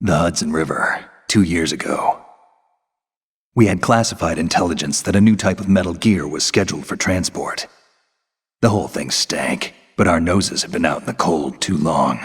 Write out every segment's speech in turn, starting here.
The Hudson River, 2 years ago. We had classified intelligence that a new type of metal gear was scheduled for transport. The whole thing stank, but our noses had been out in the cold too long.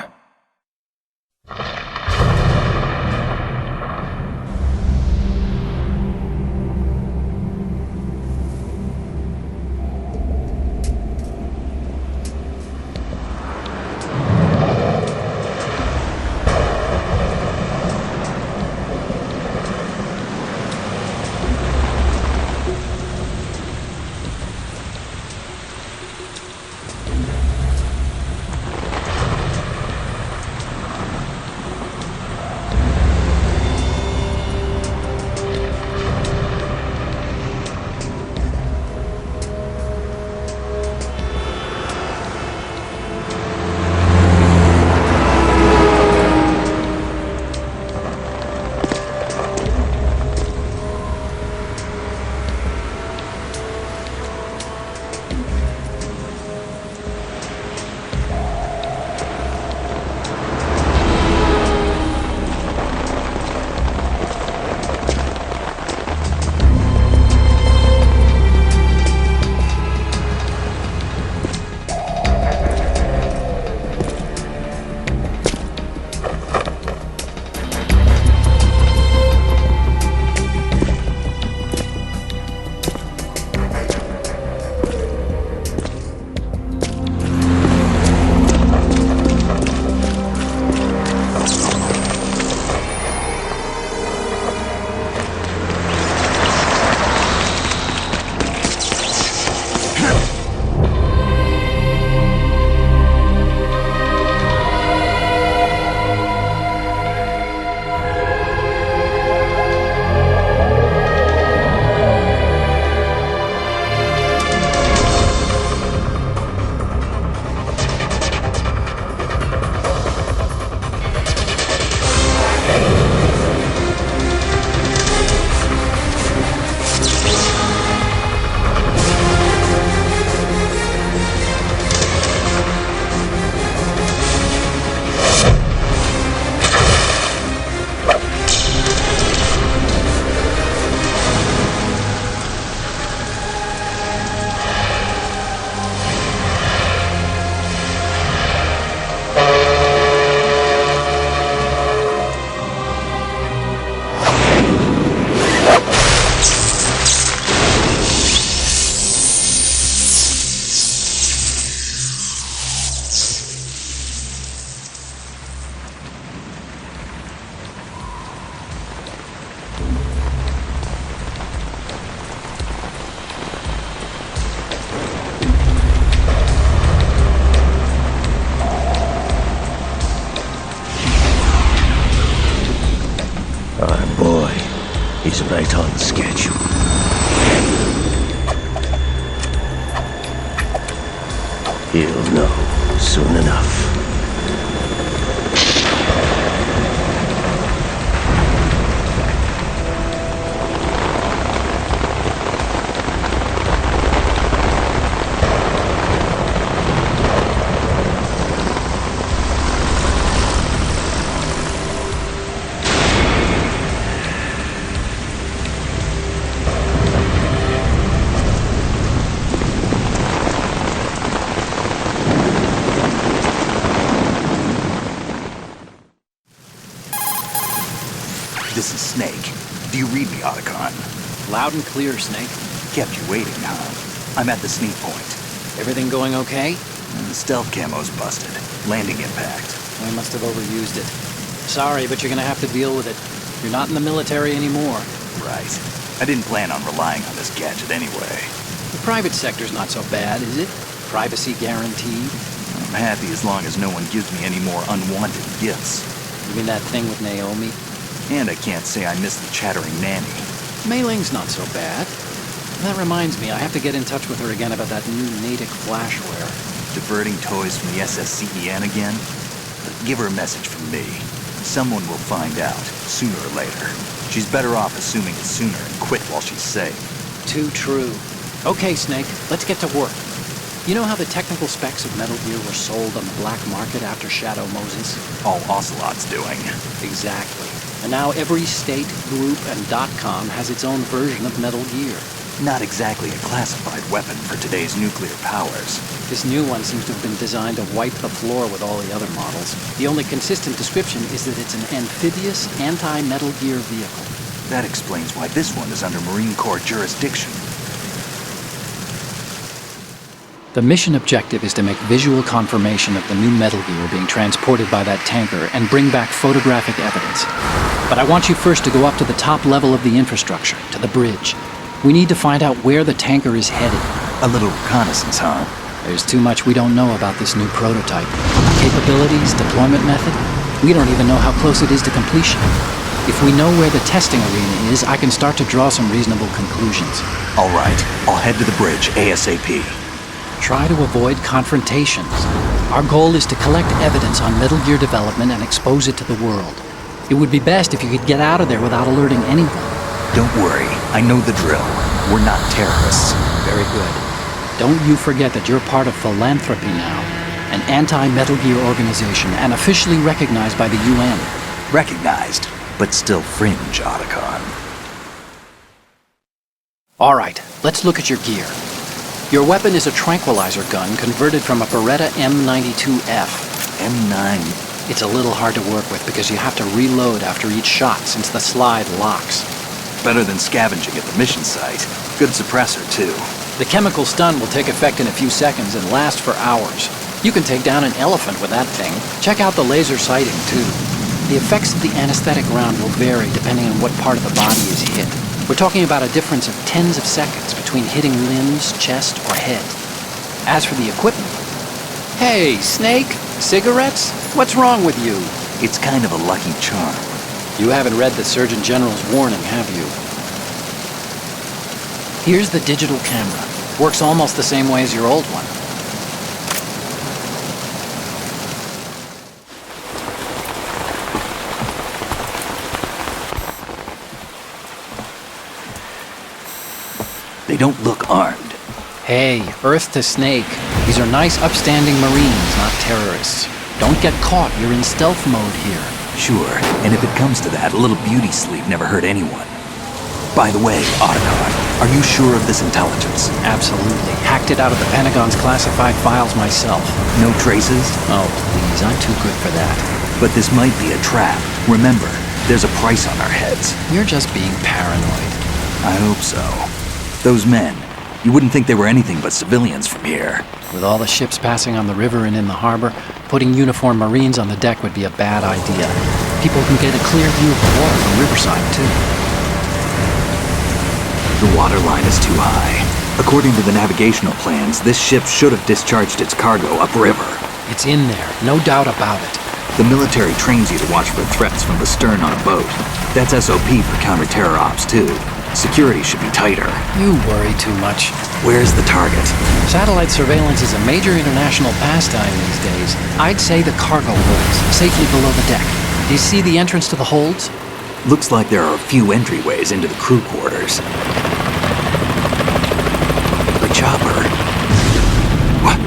Right on schedule. He'll know soon enough. This is Snake. Do you read me, Otacon? Loud and clear, Snake. Kept you waiting, huh? I'm at the sneak point. Everything going okay? The stealth camo's busted. Landing impact. I must have overused it. Sorry, but you're gonna have to deal with it. You're not in the military anymore. Right. I didn't plan on relying on this gadget anyway. The private sector's not so bad, is it? Privacy guaranteed. I'm happy as long as no one gives me any more unwanted gifts. You mean that thing with Naomi? And I can't say I miss the chattering nanny. Mei Ling's not so bad. That reminds me, I have to get in touch with her again about that new Natick flashware. Diverting toys from the SSCEN again? Give her a message from me. Someone will find out, sooner or later. She's better off assuming it sooner and quit while she's safe. Too true. Okay, Snake, let's get to work. You know how the technical specs of Metal Gear were sold on the black market after Shadow Moses? All Ocelot's doing. Exactly. And now every state, group, and .com has its own version of Metal Gear. Not exactly a classified weapon for today's nuclear powers. This new one seems to have been designed to wipe the floor with all the other models. The only consistent description is that it's an amphibious, anti-Metal Gear vehicle. That explains why this one is under Marine Corps jurisdiction. The mission objective is to make visual confirmation of the new Metal Gear being transported by that tanker and bring back photographic evidence. But I want you first to go up to the top level of the infrastructure, to the bridge. We need to find out where the tanker is headed. A little reconnaissance, huh? There's too much we don't know about this new prototype. Capabilities, deployment method. We don't even know how close it is to completion. If we know where the testing arena is, I can start to draw some reasonable conclusions. All right, I'll head to the bridge ASAP. Try to avoid confrontations. Our goal is to collect evidence on Metal Gear development and expose it to the world. It would be best if you could get out of there without alerting anyone. Don't worry, I know the drill. We're not terrorists. Very good. Don't you forget that you're part of Philanthropy now, an anti-Metal Gear organization and officially recognized by the UN. Recognized, but still fringe, Otacon. All right, let's look at your gear. Your weapon is a tranquilizer gun converted from a Beretta M92F. M9. It's a little hard to work with because you have to reload after each shot since the slide locks. Better than scavenging at the mission site. Good suppressor, too. The chemical stun will take effect in a few seconds and last for hours. You can take down an elephant with that thing. Check out the laser sighting, too. The effects of the anesthetic round will vary depending on what part of the body is hit. We're talking about a difference of tens of seconds between hitting limbs, chest, or head. As for the equipment... Hey, Snake! Cigarettes? What's wrong with you? It's kind of a lucky charm. You haven't read the Surgeon General's warning, have you? Here's the digital camera. Works almost the same way as your old one. They don't look armed. Hey, Earth to Snake. These are nice, upstanding Marines, not terrorists. Don't get caught. You're in stealth mode here. Sure, and if it comes to that, a little beauty sleep never hurt anyone. By the way, Otacon, are you sure of this intelligence? Absolutely. Hacked it out of the Pentagon's classified files myself. No traces? Oh, please, I'm too good for that. But this might be a trap. Remember, there's a price on our heads. You're just being paranoid. I hope so. Those men, you wouldn't think they were anything but civilians from here. With all the ships passing on the river and in the harbor, putting uniformed Marines on the deck would be a bad idea. People can get a clear view of the water from Riverside, too. The water line is too high. According to the navigational plans, this ship should have discharged its cargo upriver. It's in there, no doubt about it. The military trains you to watch for threats from the stern on a boat. That's SOP for counter-terror ops, too. Security should be tighter. You worry too much. Where's the target? Satellite surveillance is a major international pastime these days. I'd say the cargo holds, safely below the deck. Do you see the entrance to the holds? Looks like there are a few entryways into the crew quarters. The chopper. What?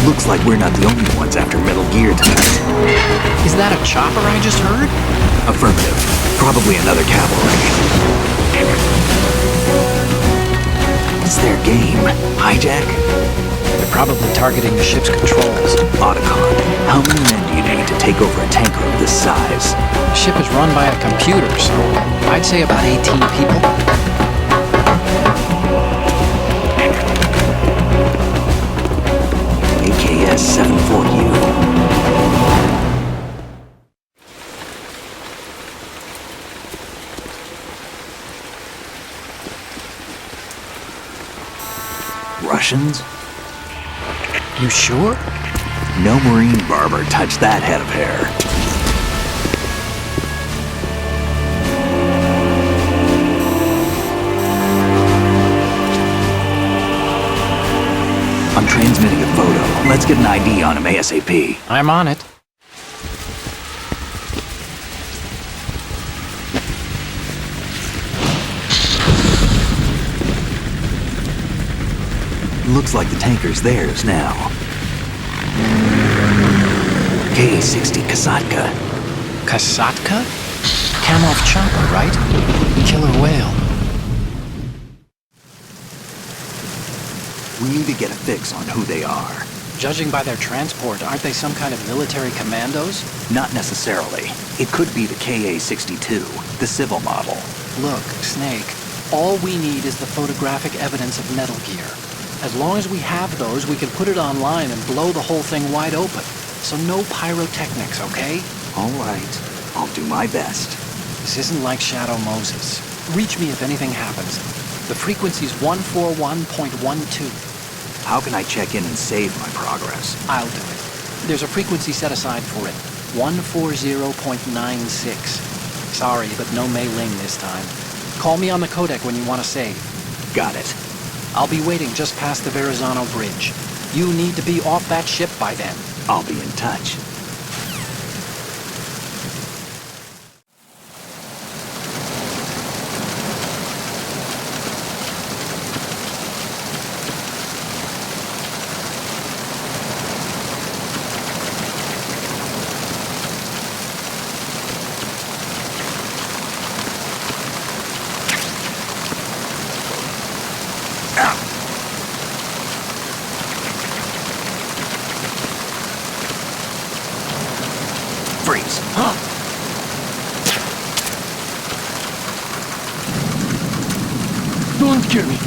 Looks like we're not the only ones after Metal Gear tonight. Is that a chopper I just heard? Affirmative. Probably another cavalry. It's their game. Hijack? They're probably targeting the ship's controls. Otacon, how many men do you need to take over a tanker of this size? The ship is run by a computer, so I'd say about 18 people. AKS 74U. Russians? You sure? No Marine barber touched that head of hair. I'm transmitting a photo. Let's get an ID on him ASAP. I'm on it. Looks like the tanker's theirs now. K-60 Kasatka. Kasatka? Kamov chopper, right? Killer whale. We need to get a fix on who they are. Judging by their transport, aren't they some kind of military commandos? Not necessarily. It could be the KA-62, the civil model. Look, Snake, all we need is the photographic evidence of Metal Gear. As long as we have those, we can put it online and blow the whole thing wide open. So no pyrotechnics, okay? All right. I'll do my best. This isn't like Shadow Moses. Reach me if anything happens. The frequency's 141.12. How can I check in and save my progress? I'll do it. There's a frequency set aside for it. 140.96. Sorry, but no Mei Ling this time. Call me on the codec when you want to save. Got it. I'll be waiting just past the Verrazano Bridge. You need to be off that ship by then. I'll be in touch. Freeze. Huh? Don't kill me.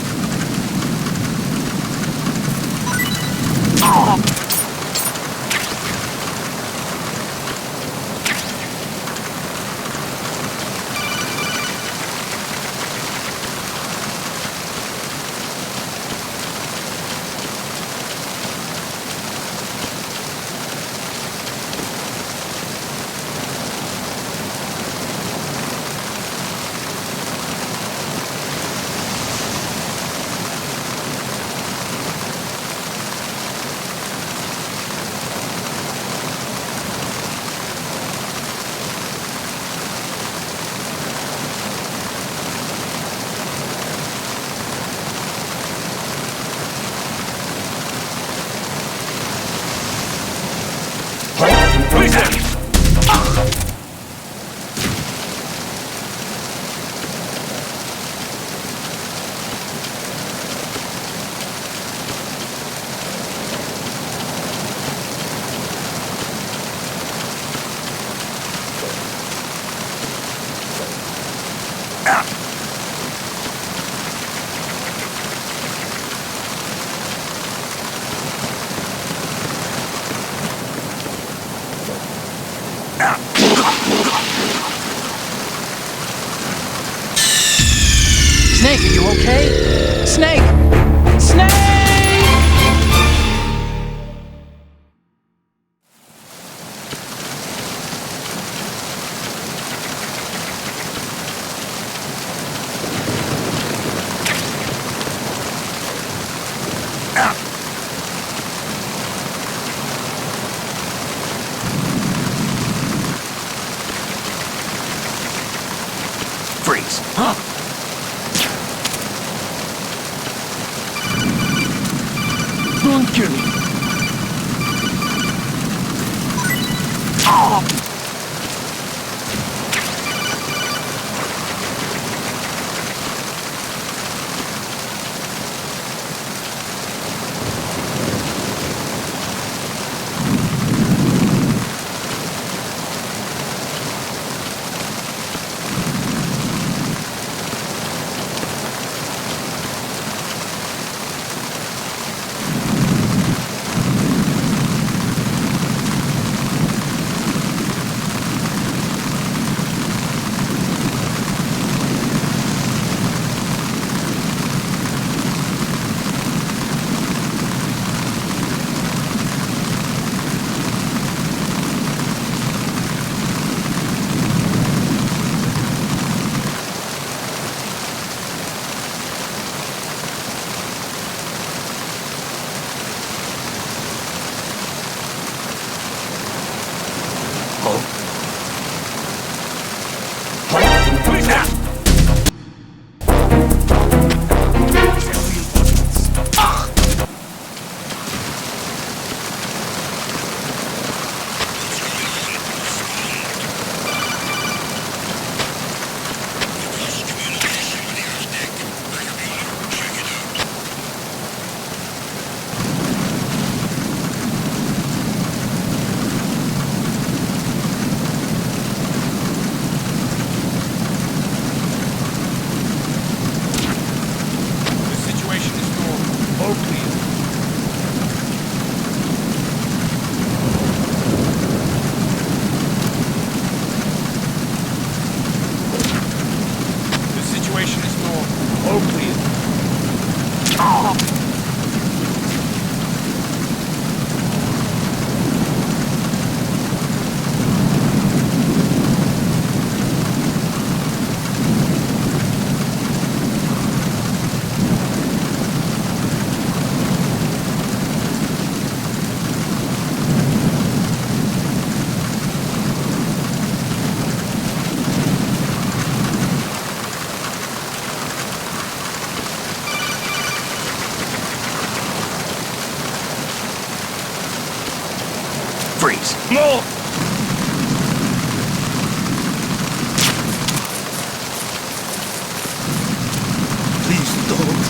You okay? Snake! Snake! Freeze. Huh? Don't kill me. Freeze. More! Please don't.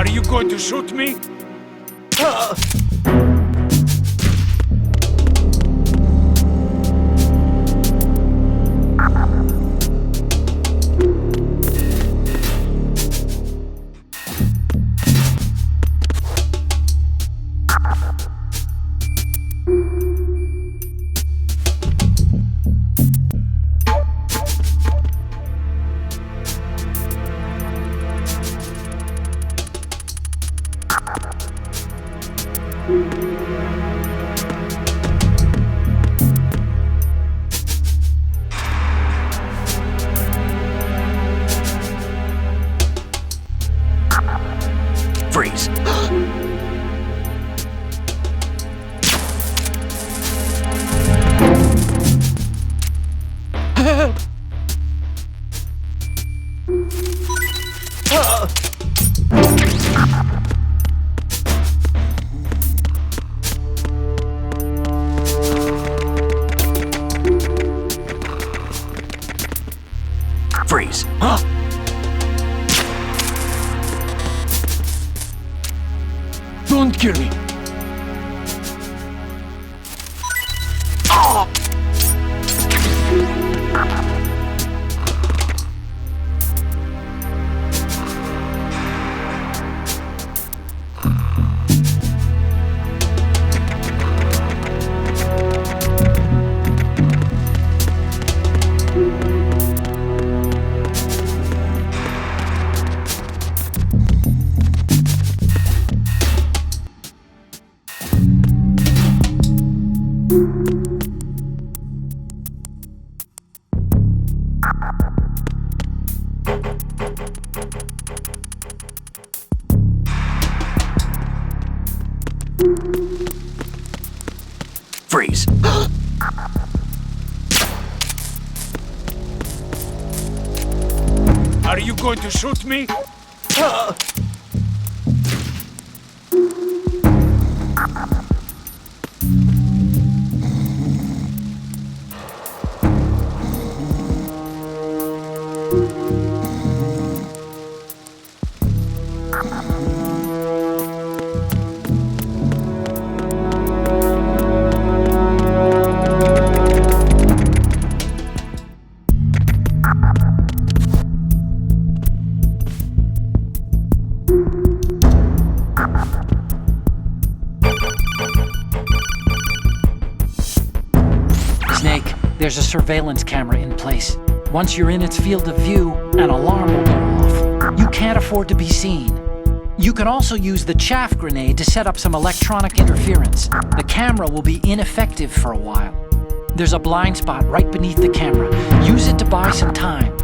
Are you going to shoot me? Freeze. Freeze. Don't kill me. Freeze. Are you going to shoot me? Snake, there's a surveillance camera in place. Once you're in its field of view, an alarm will go off. You can't afford to be seen. You can also use the chaff grenade to set up some electronic interference. The camera will be ineffective for a while. There's a blind spot right beneath the camera. Use it to buy some time.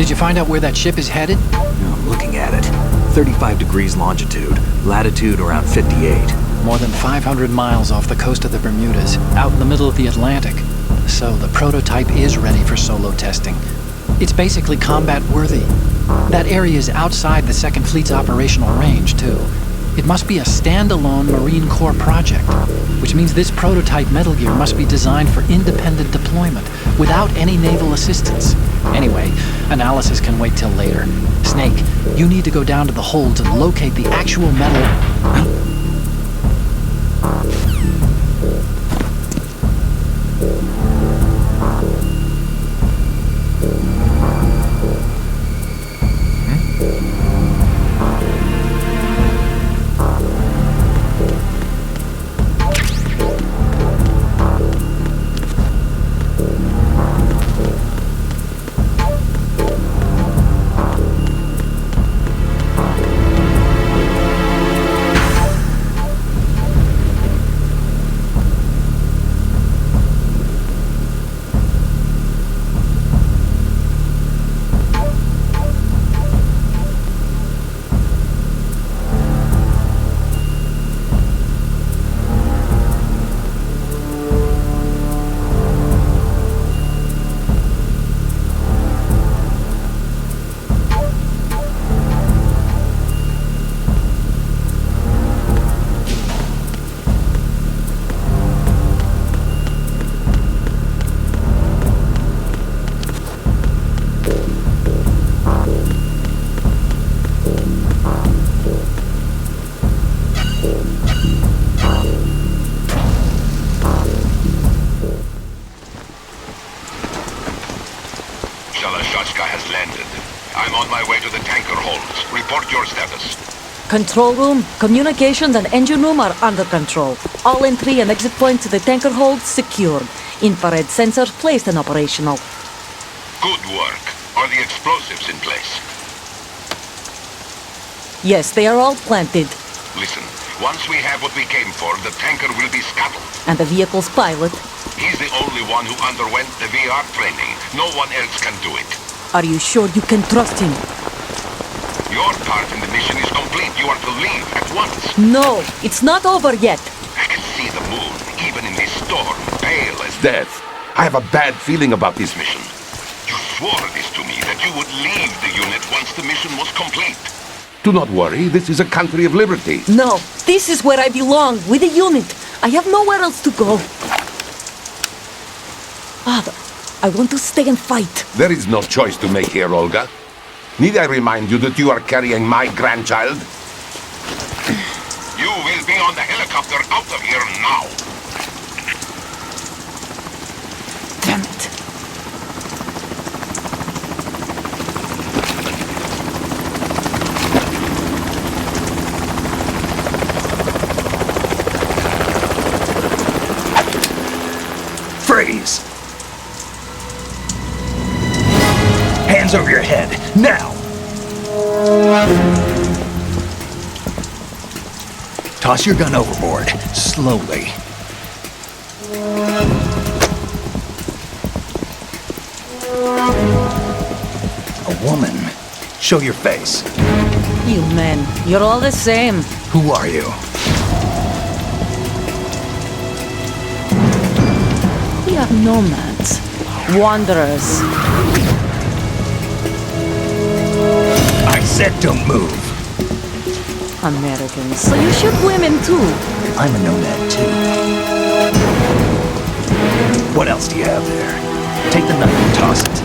Did you find out where that ship is headed? I'm looking at it. 35 degrees longitude, latitude around 58. More than 500 miles off the coast of the Bermudas, out in the middle of the Atlantic. So the prototype is ready for solo testing. It's basically combat worthy. That area is outside the Second Fleet's operational range, too. It must be a standalone Marine Corps project, which means this prototype Metal Gear must be designed for independent deployment, without any naval assistance. Anyway, analysis can wait till later. Snake, you need to go down to the holds and locate the actual metal... Shalashaska has landed. I'm on my way to the tanker holds. Report your status. Control room, communications and engine room are under control. All entry and exit points to the tanker hold secured. Infrared sensors placed and operational. Good work. Are the explosives in place? Yes, they are all planted. Listen, once we have what we came for, the tanker will be scuttled. And the vehicle's pilot. He's the only one who underwent the VR training. No one else can do it. Are you sure you can trust him? Your part in the mission is complete. You are to leave at once. No, it's not over yet. I can see the moon, even in this storm, pale as death. I have a bad feeling about this mission. You swore this to me, that you would leave the unit once the mission was complete. Do not worry, this is a country of liberty. No, this is where I belong, with the unit. I have nowhere else to go. Father, I want to stay and fight. There is no choice to make here, Olga. Need I remind you that you are carrying my grandchild? You will be on the helicopter out of here now. Damn it. Freeze! Hands over your head, now! Toss your gun overboard, slowly. A woman. Show your face. You men, you're all the same. Who are you? We are nomads. Wanderers. I said don't move. Americans, so you shoot women too. I'm a nomad too. What else do you have there? Take the knife and toss it.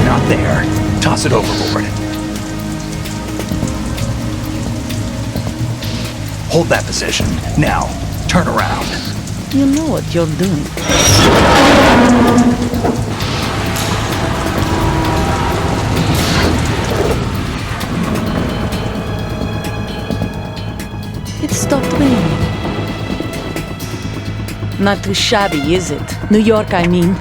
Not there. Toss it overboard. Hold that position. Now, turn around. You know what you're doing. It stopped raining. Not too shabby, is it? New York, I mean.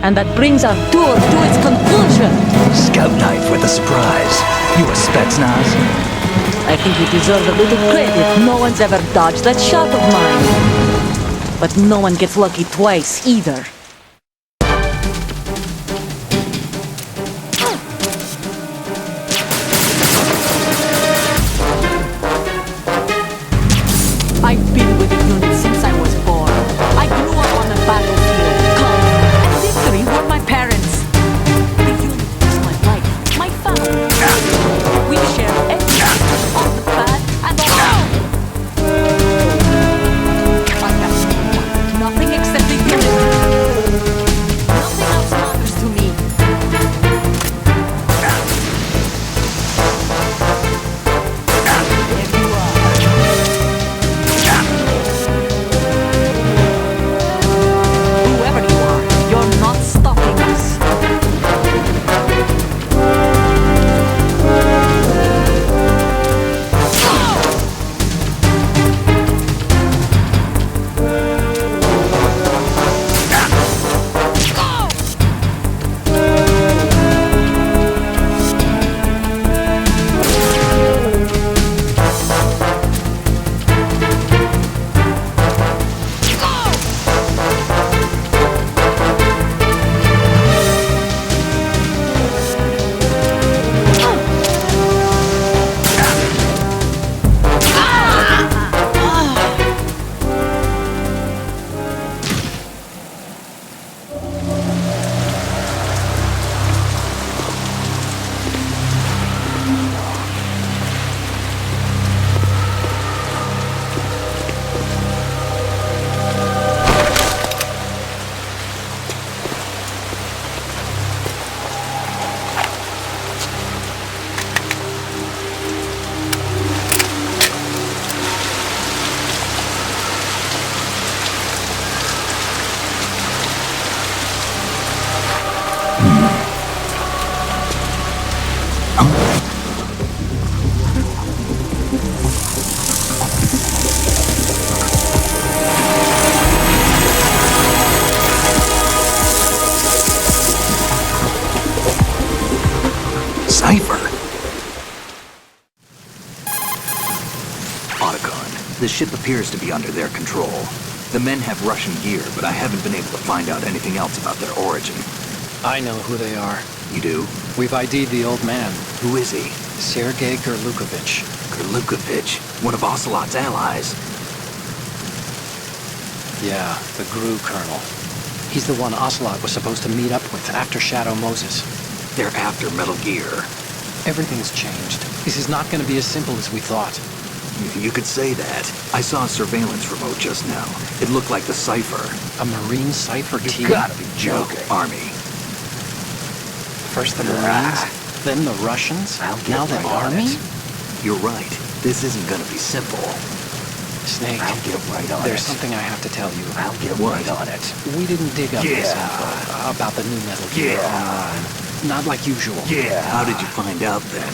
And that brings our tour to its conclusion. Scout knife with a surprise. You a Spetsnaz? I think you deserve a little credit. No one's ever dodged that shot of mine. But no one gets lucky twice either. I've been with the unit since I was born. I grew up on the battlefield. Combat and victory were my parents. The unit is my life, my family. We share everything, all the bad and all the good. I have nothing except the unit. Nothing else matters to me. There you are. Whoever you are, you're not stopping us. Cypher! Otacon, the ship appears to be under their control. The men have Russian gear, but I haven't been able to find out anything else about their origin. I know who they are. You do? We've ID'd the old man, Who is he? Sergei Gerlukovich. Gerlukovich, one of Ocelot's allies. Yeah, the GRU colonel. He's the one Ocelot was supposed to meet up with after Shadow Moses. They're after Metal Gear. Everything's changed. This is not going to be as simple as we thought. You could say that. I saw a surveillance remote just now. It looked like the Cypher. A Marine Cypher team? be joking. Army. First the Marines, then the Russians, now the Army? You're right. This isn't gonna be simple. Snake, get right on there's something I have to tell you. get right on it. We didn't dig up this info about the new Metal Gear online. Not like usual. How did you find out then?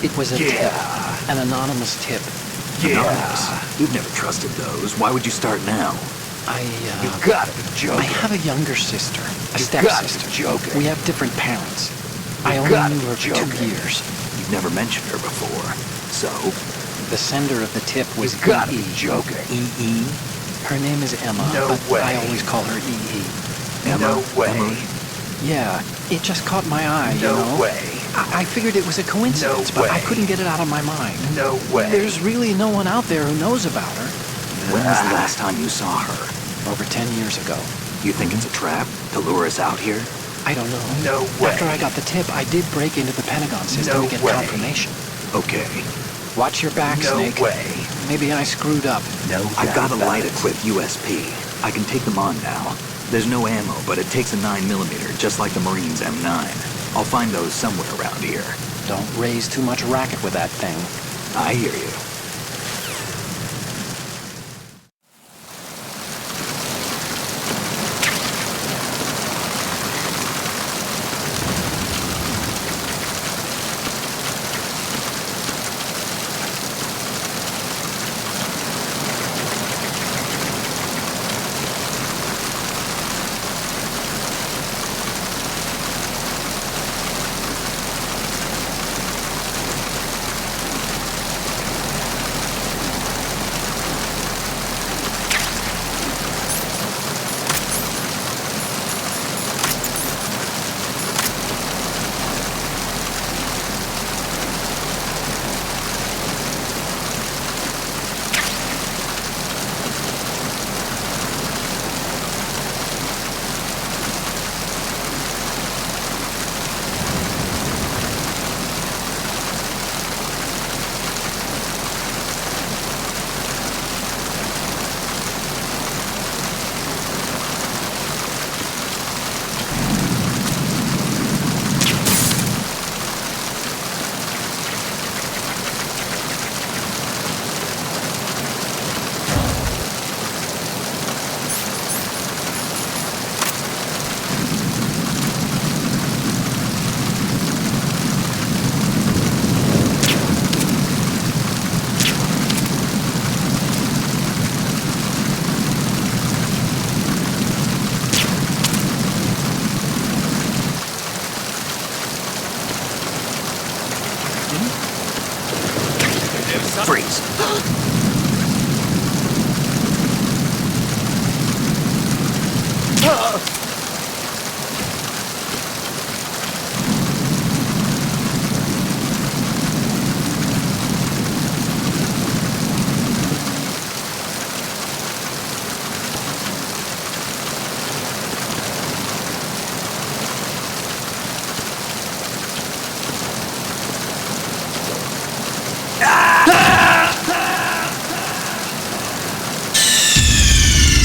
It was a tip. An anonymous tip. Anonymous. We've never trusted those. Why would you start now? I gotta be joking. I have a younger sister, a stepsister. joking. We have different parents. I only knew her for 2 years. You've never mentioned her before. So? The sender of the tip was EE. joking. E.E.? Her name is Emma, No but way. I always call her EE. Emma? Emily? Yeah, it just caught my eye, you know? way. I figured it was a coincidence, No but I way. couldn't get it out of my mind. No way. There's really no one out there who knows about her. When was the last time you saw her? Over 10 years ago. You think it's a trap to lure us out here? I don't know. No way. After I got the tip, I did break into the Pentagon system No to get way. confirmation. Okay. Watch your back, Snake. Maybe I screwed up. I've got a light-equipped USP. I can take them on now. There's no ammo, but it takes a 9mm, just like the Marines' M9. I'll find those somewhere around here. Don't raise too much racket with that thing. I hear you.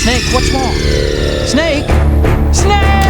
Snake, what's wrong? Snake! Snake!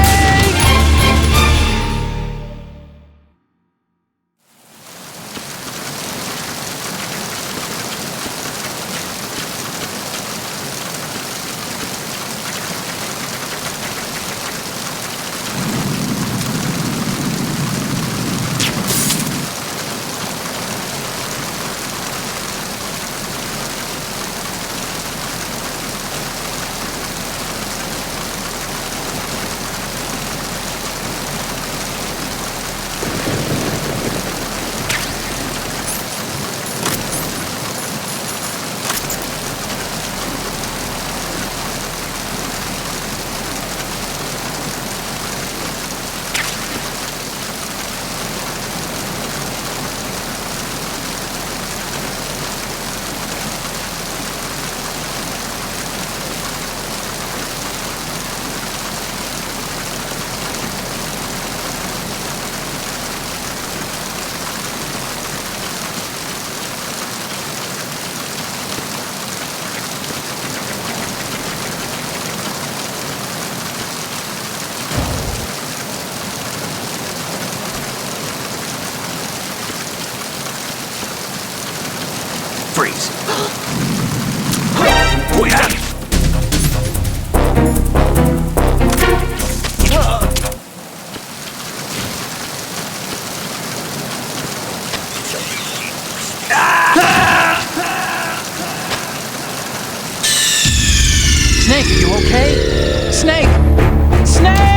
Freeze. Snake, are you okay? Snake! Snake!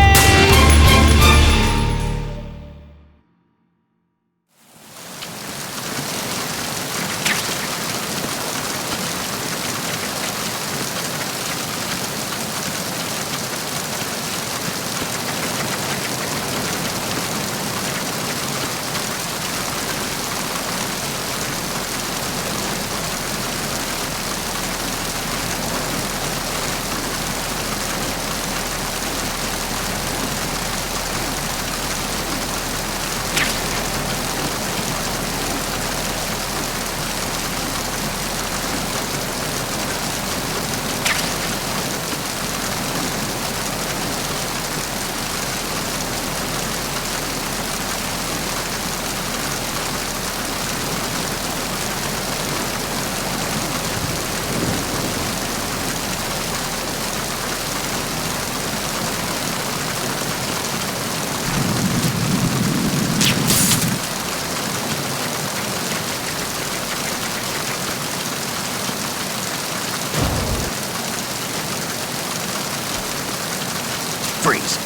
Freeze.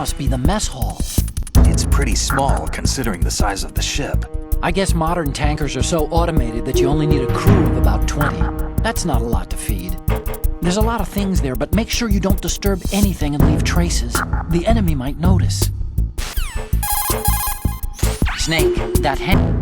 must be the mess hall. It's pretty small considering the size of the ship. I guess modern tankers are so automated that you only need a crew of about 20. That's not a lot to feed. There's a lot of things there, but make sure you don't disturb anything and leave traces. The enemy might notice. Snake, that hen...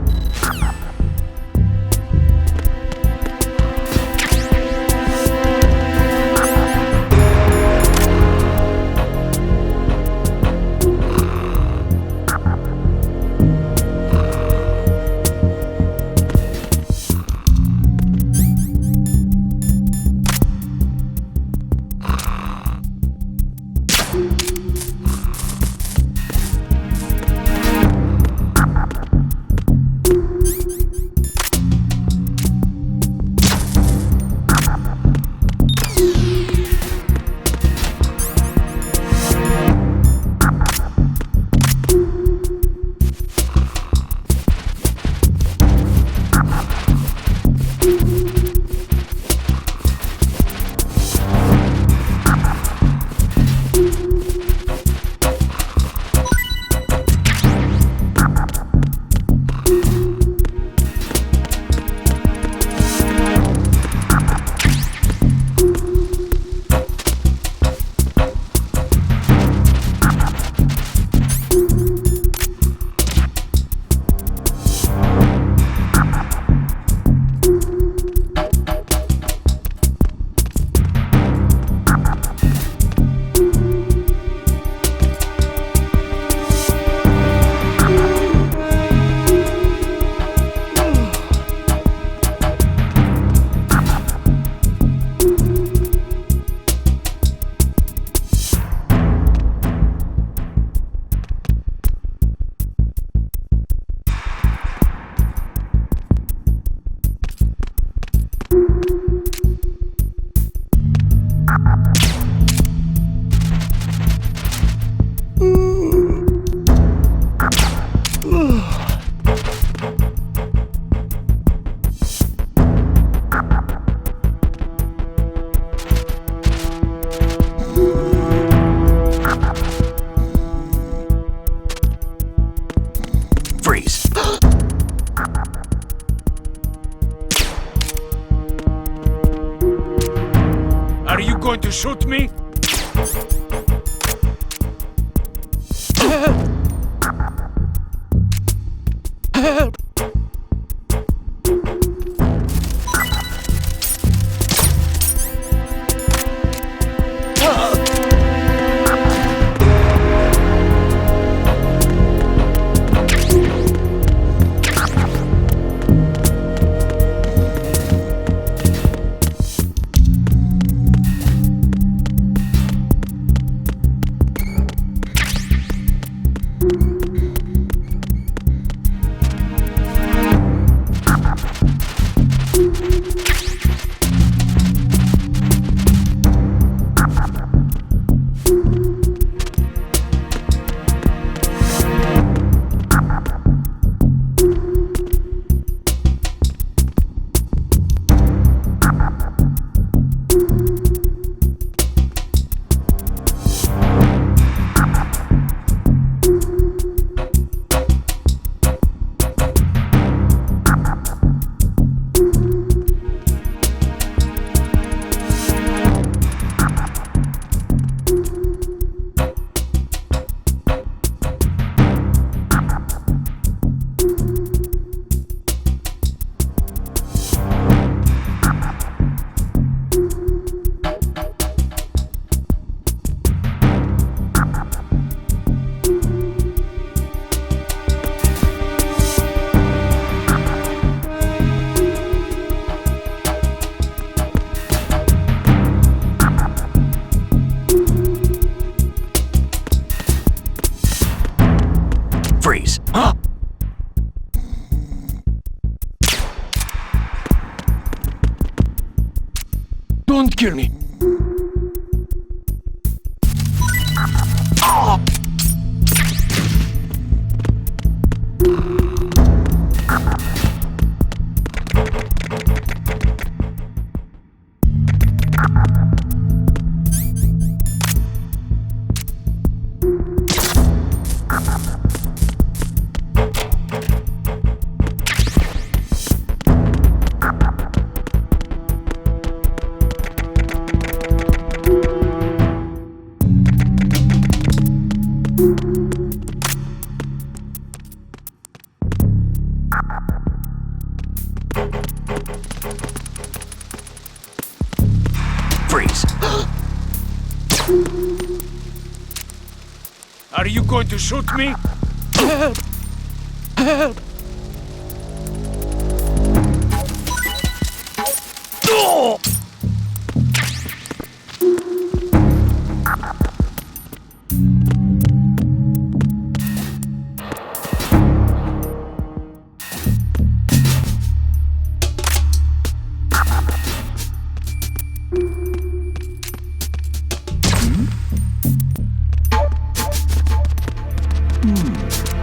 Freeze! Are you going to shoot me? Freeze! Don't kill me! Freeze. Are you going to shoot me?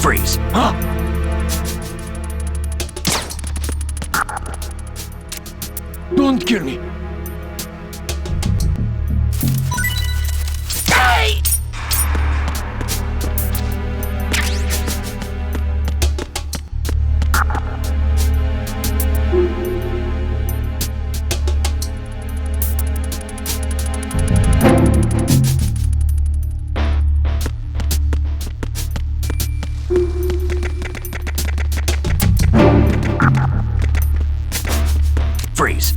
Freeze. Don't kill me. Freeze.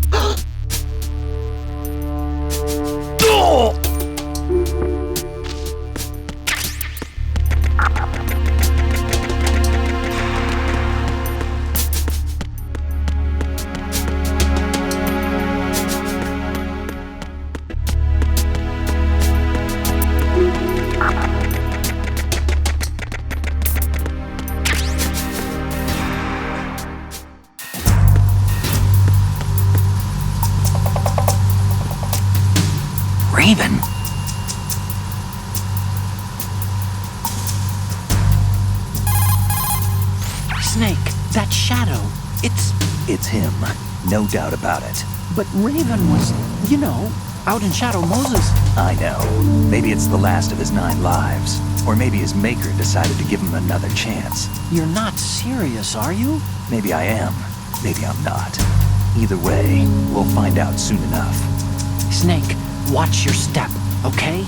Raven? Snake, that shadow, It's him. No doubt about it. But Raven was, out in Shadow Moses. I know. Maybe it's the last of his 9 lives. Or maybe his maker decided to give him another chance. You're not serious, are you? Maybe I am. Maybe I'm not. Either way, we'll find out soon enough. Snake, watch your step, okay?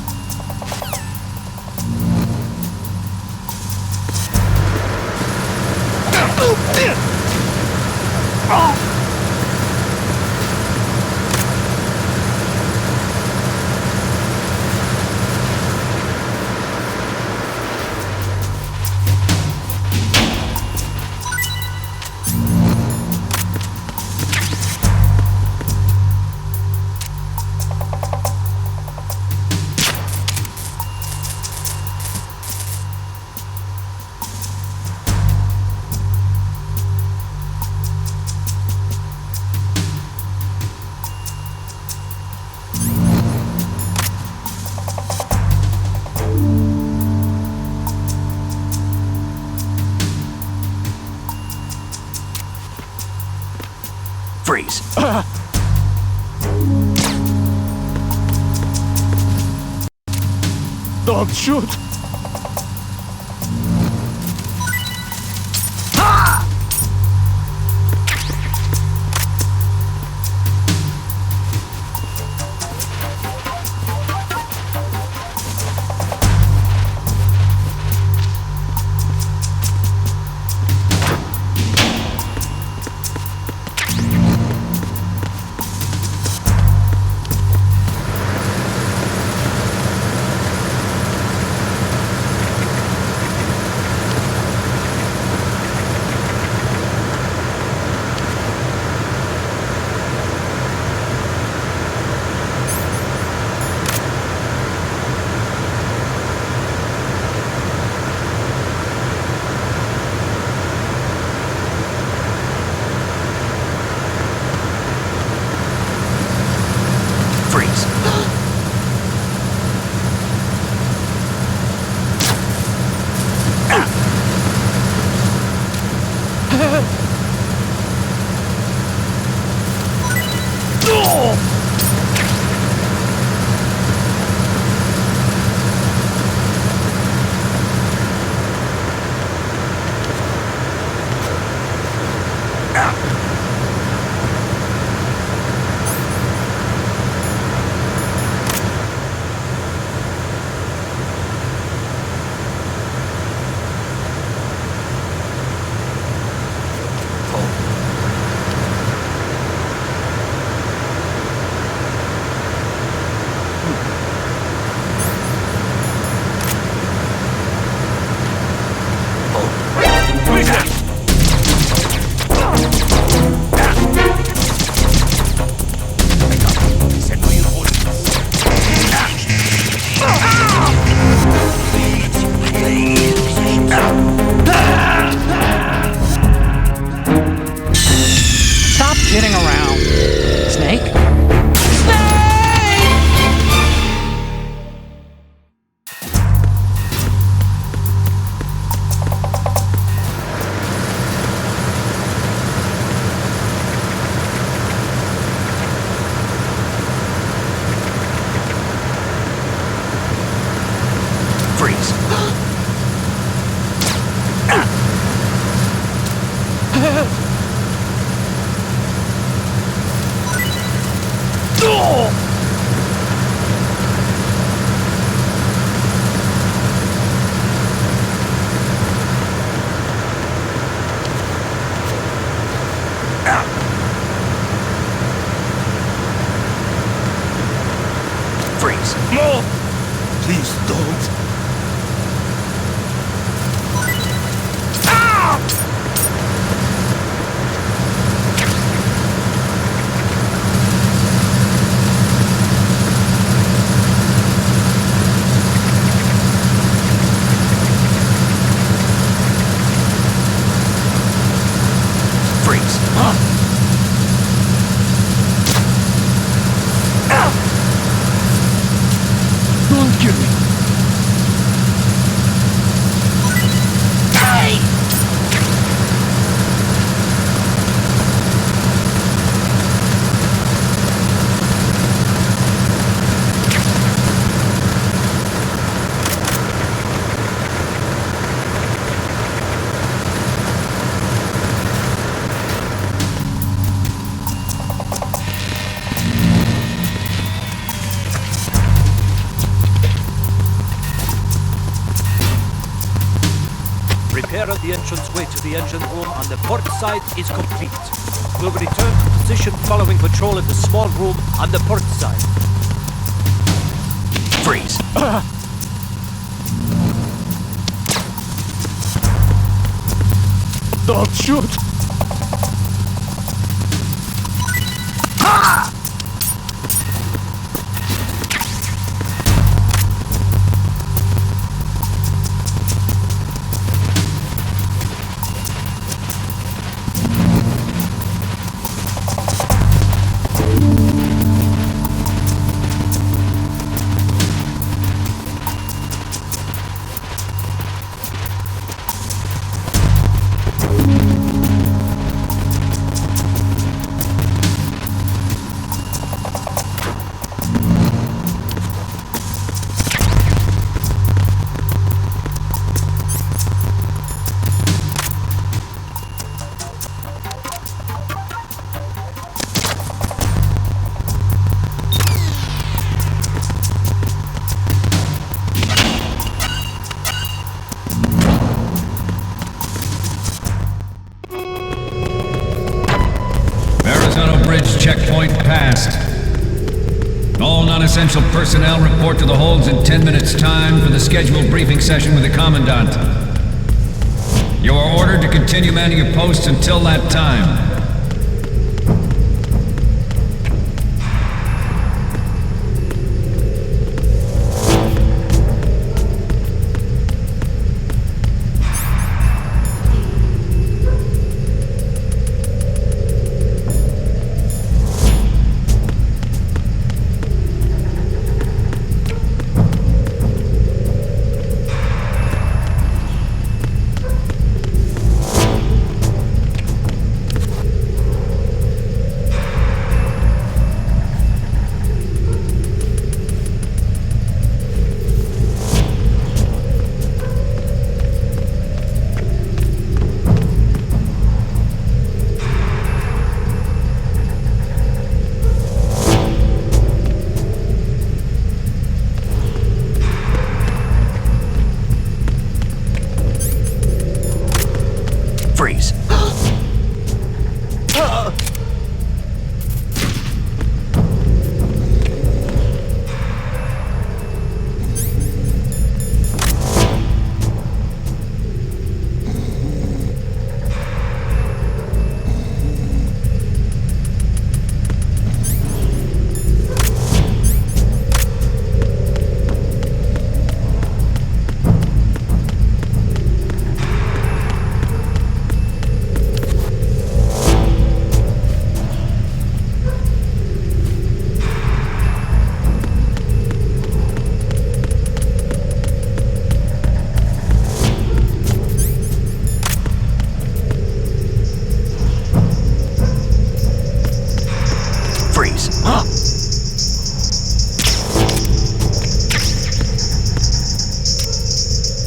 Freeze. Don't shoot! kidding around. Snake? Freeze. Freeze. No! Please don't. Freeze. Don't kill me. Repair of the entranceway to the engine room on the port side is complete. We'll return to position following patrol of the small room on the port side. Freeze. Don't shoot. Verrazano Bridge checkpoint passed. All non-essential personnel report to the holds in 10 minutes' time for the scheduled briefing session with the Commandant. You are ordered to continue manning your posts until that time.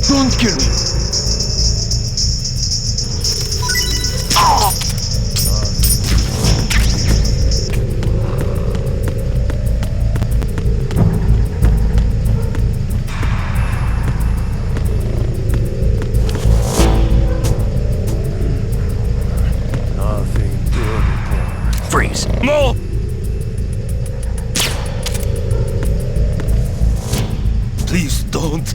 Don't kill me! Nothing to report. Freeze. No! Please don't.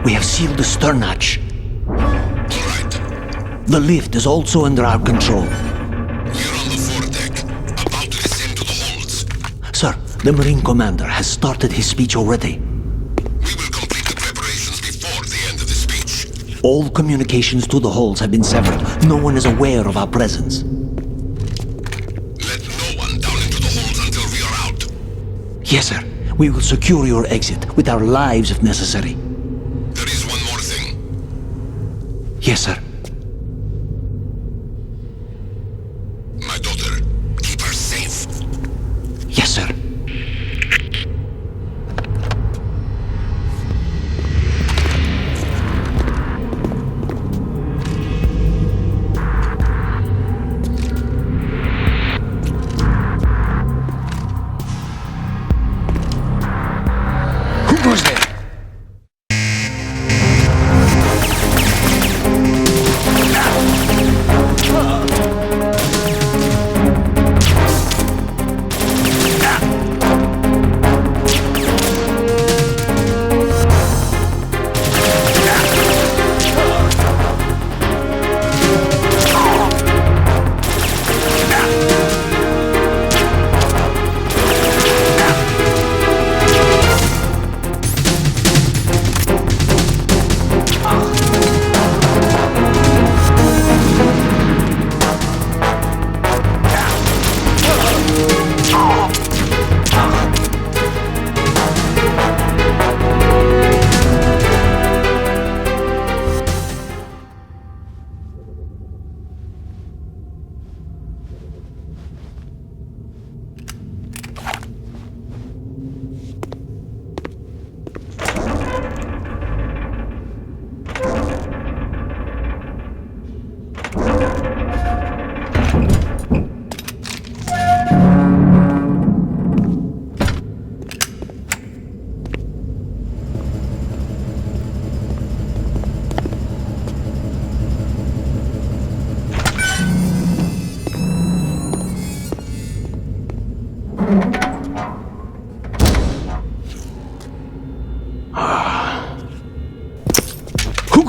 We have sealed the stern hatch. Alright. The lift is also under our control. We're on the foredeck, about to descend to the holds. Sir, the Marine Commander has started his speech already. We will complete the preparations before the end of the speech. All communications to the holds have been severed. No one is aware of our presence. Let no one down into the holds until we are out. Yes, sir. We will secure your exit with our lives if necessary. There is one more thing. Yes, sir. My daughter, keep her safe. Yes, sir. Who goes there?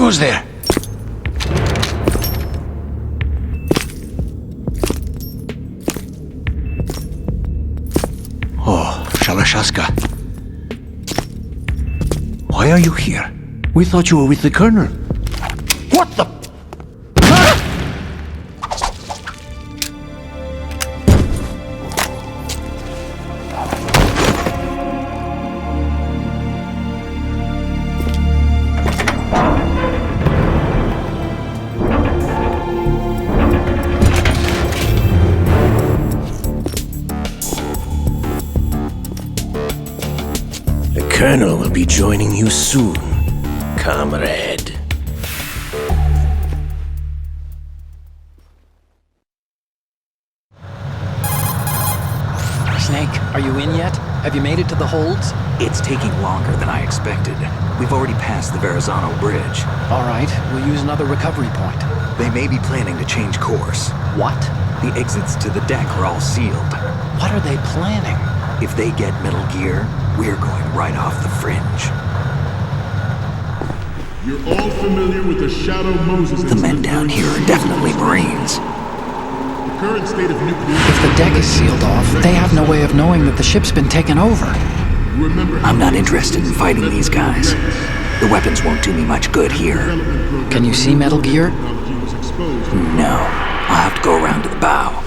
Who's there? Oh, Shalashaska. Why are you here? We thought you were with the Colonel. What the... The Colonel will be joining you soon, comrade. Snake, are you in yet? Have you made it to the holds? It's taking longer than I expected. We've already passed the Verrazano Bridge. All right, we'll use another recovery point. They may be planning to change course. What? The exits to the deck are all sealed. What are they planning? If they get Metal Gear, we're going right off the fringe. You're all familiar with the Shadow Moses The men down here are definitely Marines. The current state of nuclear... If the deck is sealed off, they have no way of knowing that the ship's been taken over. Remember, I'm not interested in fighting these guys. The weapons won't do me much good here. Can you see Metal Gear? No. I'll have to go around to the bow.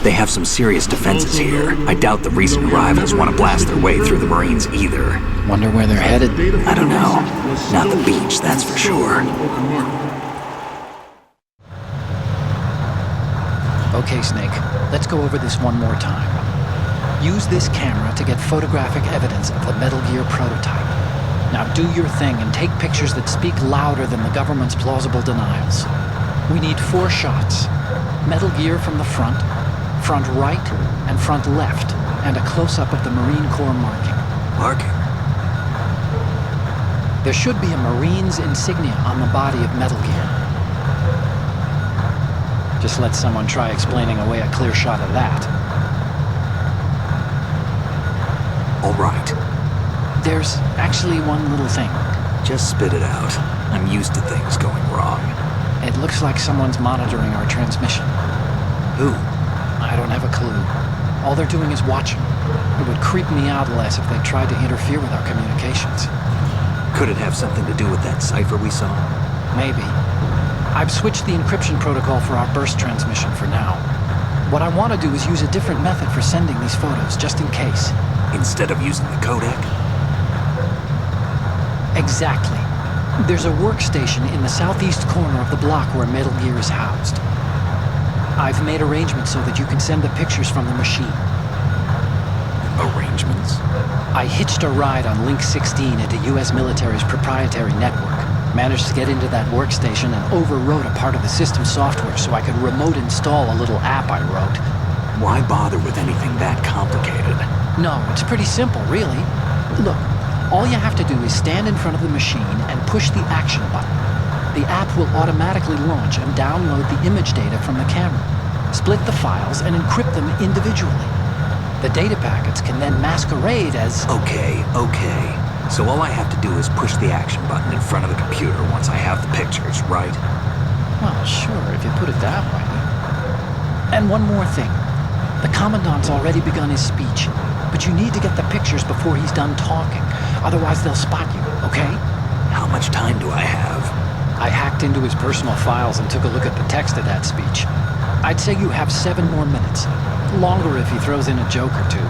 They have some serious defenses here. I doubt the recent arrivals want to blast their way through the Marines either. Wonder where they're headed? I don't know. Not the beach, that's for sure. Okay, Snake. Let's go over this one more time. Use this camera to get photographic evidence of the Metal Gear prototype. Now do your thing and take pictures that speak louder than the government's plausible denials. We need 4 shots. Metal Gear from the front right, and front left, and a close-up of the Marine Corps marking. Marking? There should be a Marine's insignia on the body of Metal Gear. Just let someone try explaining away a clear shot of that. All right. There's actually one little thing. Just spit it out. I'm used to things going wrong. It looks like someone's monitoring our transmission. Who? I don't have a clue. All they're doing is watching. It would creep me out less if they tried to interfere with our communications. Could it have something to do with that cipher we saw? Maybe. I've switched the encryption protocol for our burst transmission for now. What I want to do is use a different method for sending these photos, just in case. Instead of using the codec? Exactly. There's a workstation in the southeast corner of the block where Metal Gear is housed. I've made arrangements so that you can send the pictures from the machine. Arrangements? I hitched a ride on Link 16 into U.S. military's proprietary network. Managed to get into that workstation and overwrote a part of the system software so I could remote install a little app I wrote. Why bother with anything that complicated? No, it's pretty simple, really. Look, all you have to do is stand in front of the machine and push the action button. The app will automatically launch and download the image data from the camera, split the files, and encrypt them individually. The data packets can then masquerade as... Okay. So all I have to do is push the action button in front of the computer once I have the pictures, right? Well, sure, if you put it that way. And one more thing. The Commandant's already begun his speech, but you need to get the pictures before he's done talking. Otherwise, they'll spot you, okay? How much time do I have? I hacked into his personal files and took a look at the text of that speech. I'd say you have 7 more minutes. Longer if he throws in a joke or two.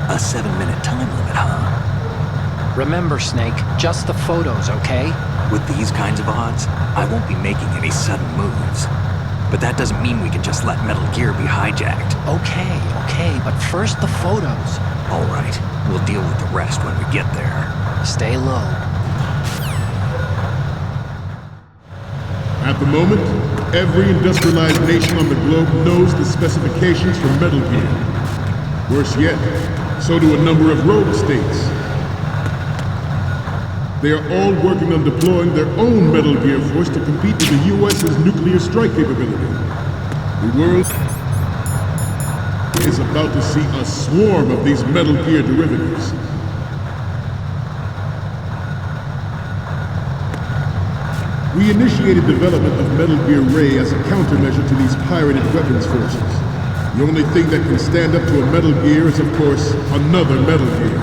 A 7-minute time limit, huh? Remember, Snake, just the photos, okay? With these kinds of odds, I won't be making any sudden moves. But that doesn't mean we can just let Metal Gear be hijacked. Okay, but first the photos. All right, we'll deal with the rest when we get there. Stay low. At the moment, every industrialized nation on the globe knows the specifications for Metal Gear. Worse yet, so do a number of rogue states. They are all working on deploying their own Metal Gear force to compete with the U.S.'s nuclear strike capability. The world is about to see a swarm of these Metal Gear derivatives. We initiated development of Metal Gear Ray as a countermeasure to these pirated weapons forces. The only thing that can stand up to a Metal Gear is, of course, another Metal Gear.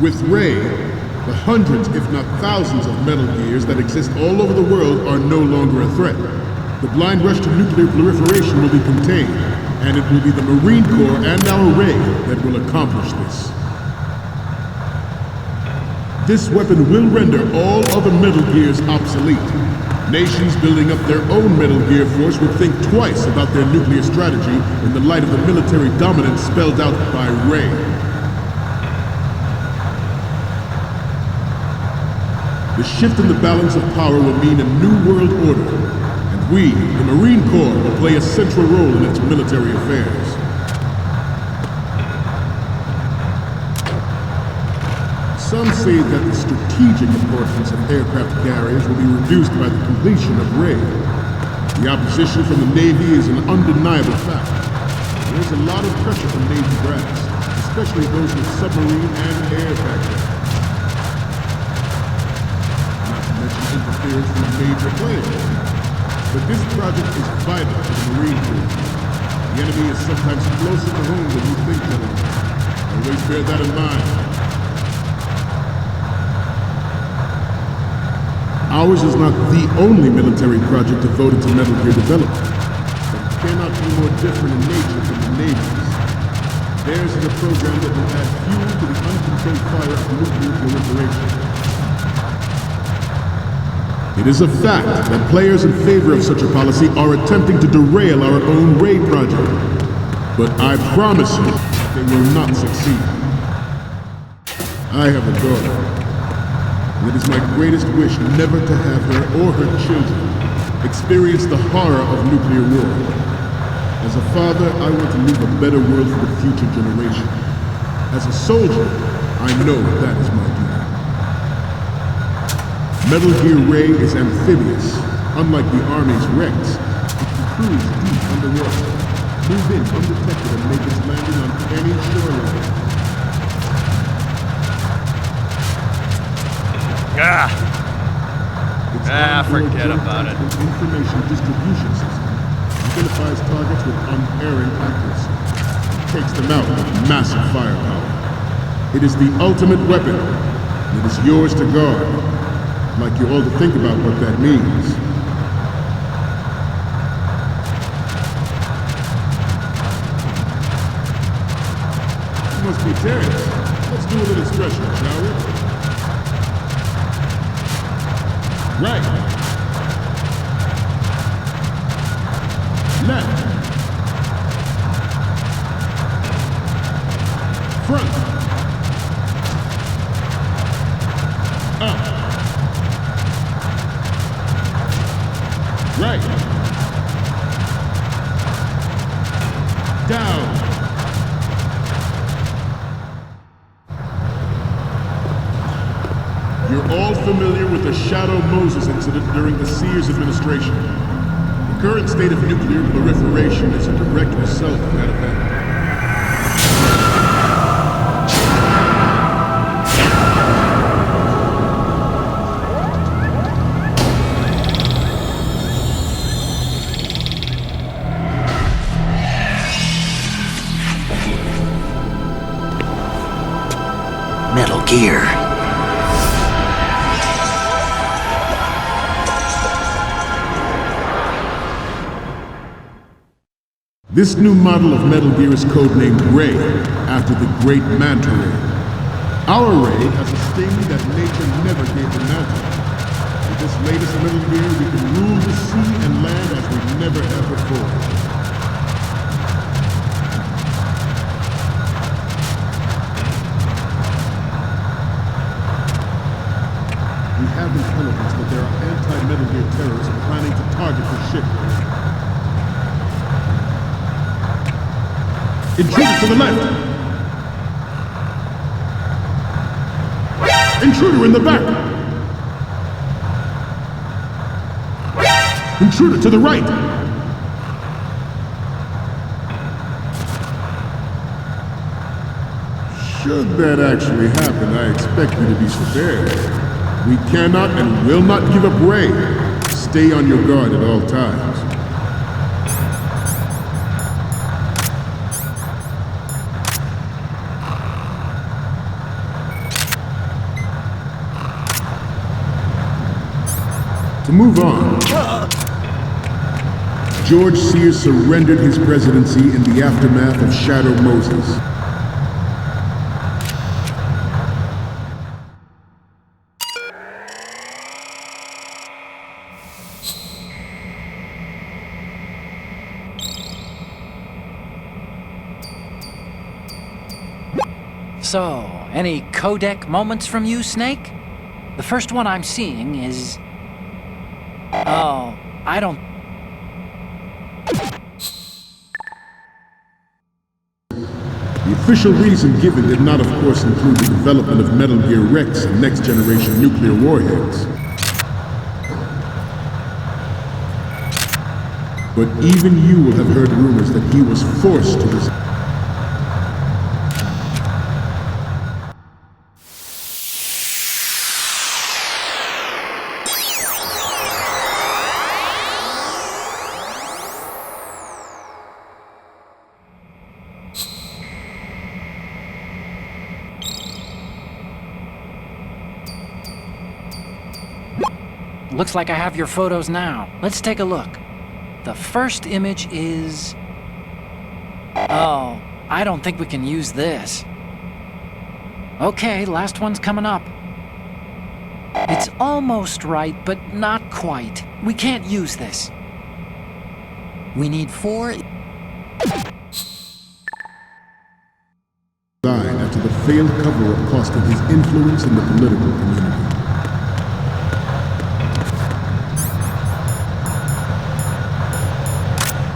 With Ray, the hundreds, if not thousands, of Metal Gears that exist all over the world are no longer a threat. The blind rush to nuclear proliferation will be contained, and it will be the Marine Corps and our Ray that will accomplish this. This weapon will render all other Metal Gears obsolete. Nations building up their own Metal Gear force would think twice about their nuclear strategy in the light of the military dominance spelled out by Ray. The shift in the balance of power will mean a new world order, and we, the Marine Corps, will play a central role in its military affairs. Some say that the strategic importance of aircraft carriers will be reduced by the completion of Ray. The opposition from the Navy is an undeniable fact. There's a lot of pressure from Navy brass, especially those with submarine and air backgrounds. Not to mention interference from major players. But this project is vital to the Marine Corps. The enemy is sometimes closer to home than you think, gentlemen. Always bear that in mind. Ours is not the only military project devoted to Metal Gear development, but it cannot be more different in nature from the Navy's. Theirs is a program that will add fuel to the uncontrolled fire of nuclear proliferation. It is a fact that players in favor of such a policy are attempting to derail our own Ray project, but I promise you, they will not succeed. I have a daughter. And it is my greatest wish never to have her or her children experience the horror of nuclear war. As a father, I want to leave a better world for the future generation. As a soldier, I know that is my duty. Metal Gear Ray is amphibious. Unlike the Army's Rex, it can cruise deep underwater, move in undetected and make its landing on any shoreline. Forget about it. Information distribution system identifies targets with unerring accuracy and takes them out with massive firepower. It is the ultimate weapon, and it is yours to guard. I'd like you all to think about what that means. You must be Terrence. Let's do a little stretching, shall we? Right. Left. Front. Up. Right. Down. You're all familiar with the Shadow Moses incident during the Sears administration. The current state of nuclear proliferation is a direct result of that event. Metal Gear. This new model of Metal Gear is codenamed Ray, after the great Manta Ray. Our Ray has a sting that nature never gave the Manta. With this latest Metal Gear, we can rule the sea and land as we never have before. We have intelligence that there are anti-Metal Gear terrorists planning to target the ship. Intruder to the left! Intruder in the back! Intruder to the right! Should that actually happen, I expect you to be prepared. We cannot and will not give up Ray. Stay on your guard at all times. To move on, George Sears surrendered his presidency in the aftermath of Shadow Moses. So, any codec moments from you, Snake? The first one I'm seeing is... Oh, I don't... The official reason given did not, of course, include the development of Metal Gear Rex and next-generation nuclear warheads. But even you will have heard rumors that he was forced to resign. Looks like I have your photos now. Let's take a look. The first image is... Oh, I don't think we can use this. Okay, last one's coming up. It's almost right, but not quite. We can't use this. We need 4... Died after the failed cover-up costing his influence in the political community.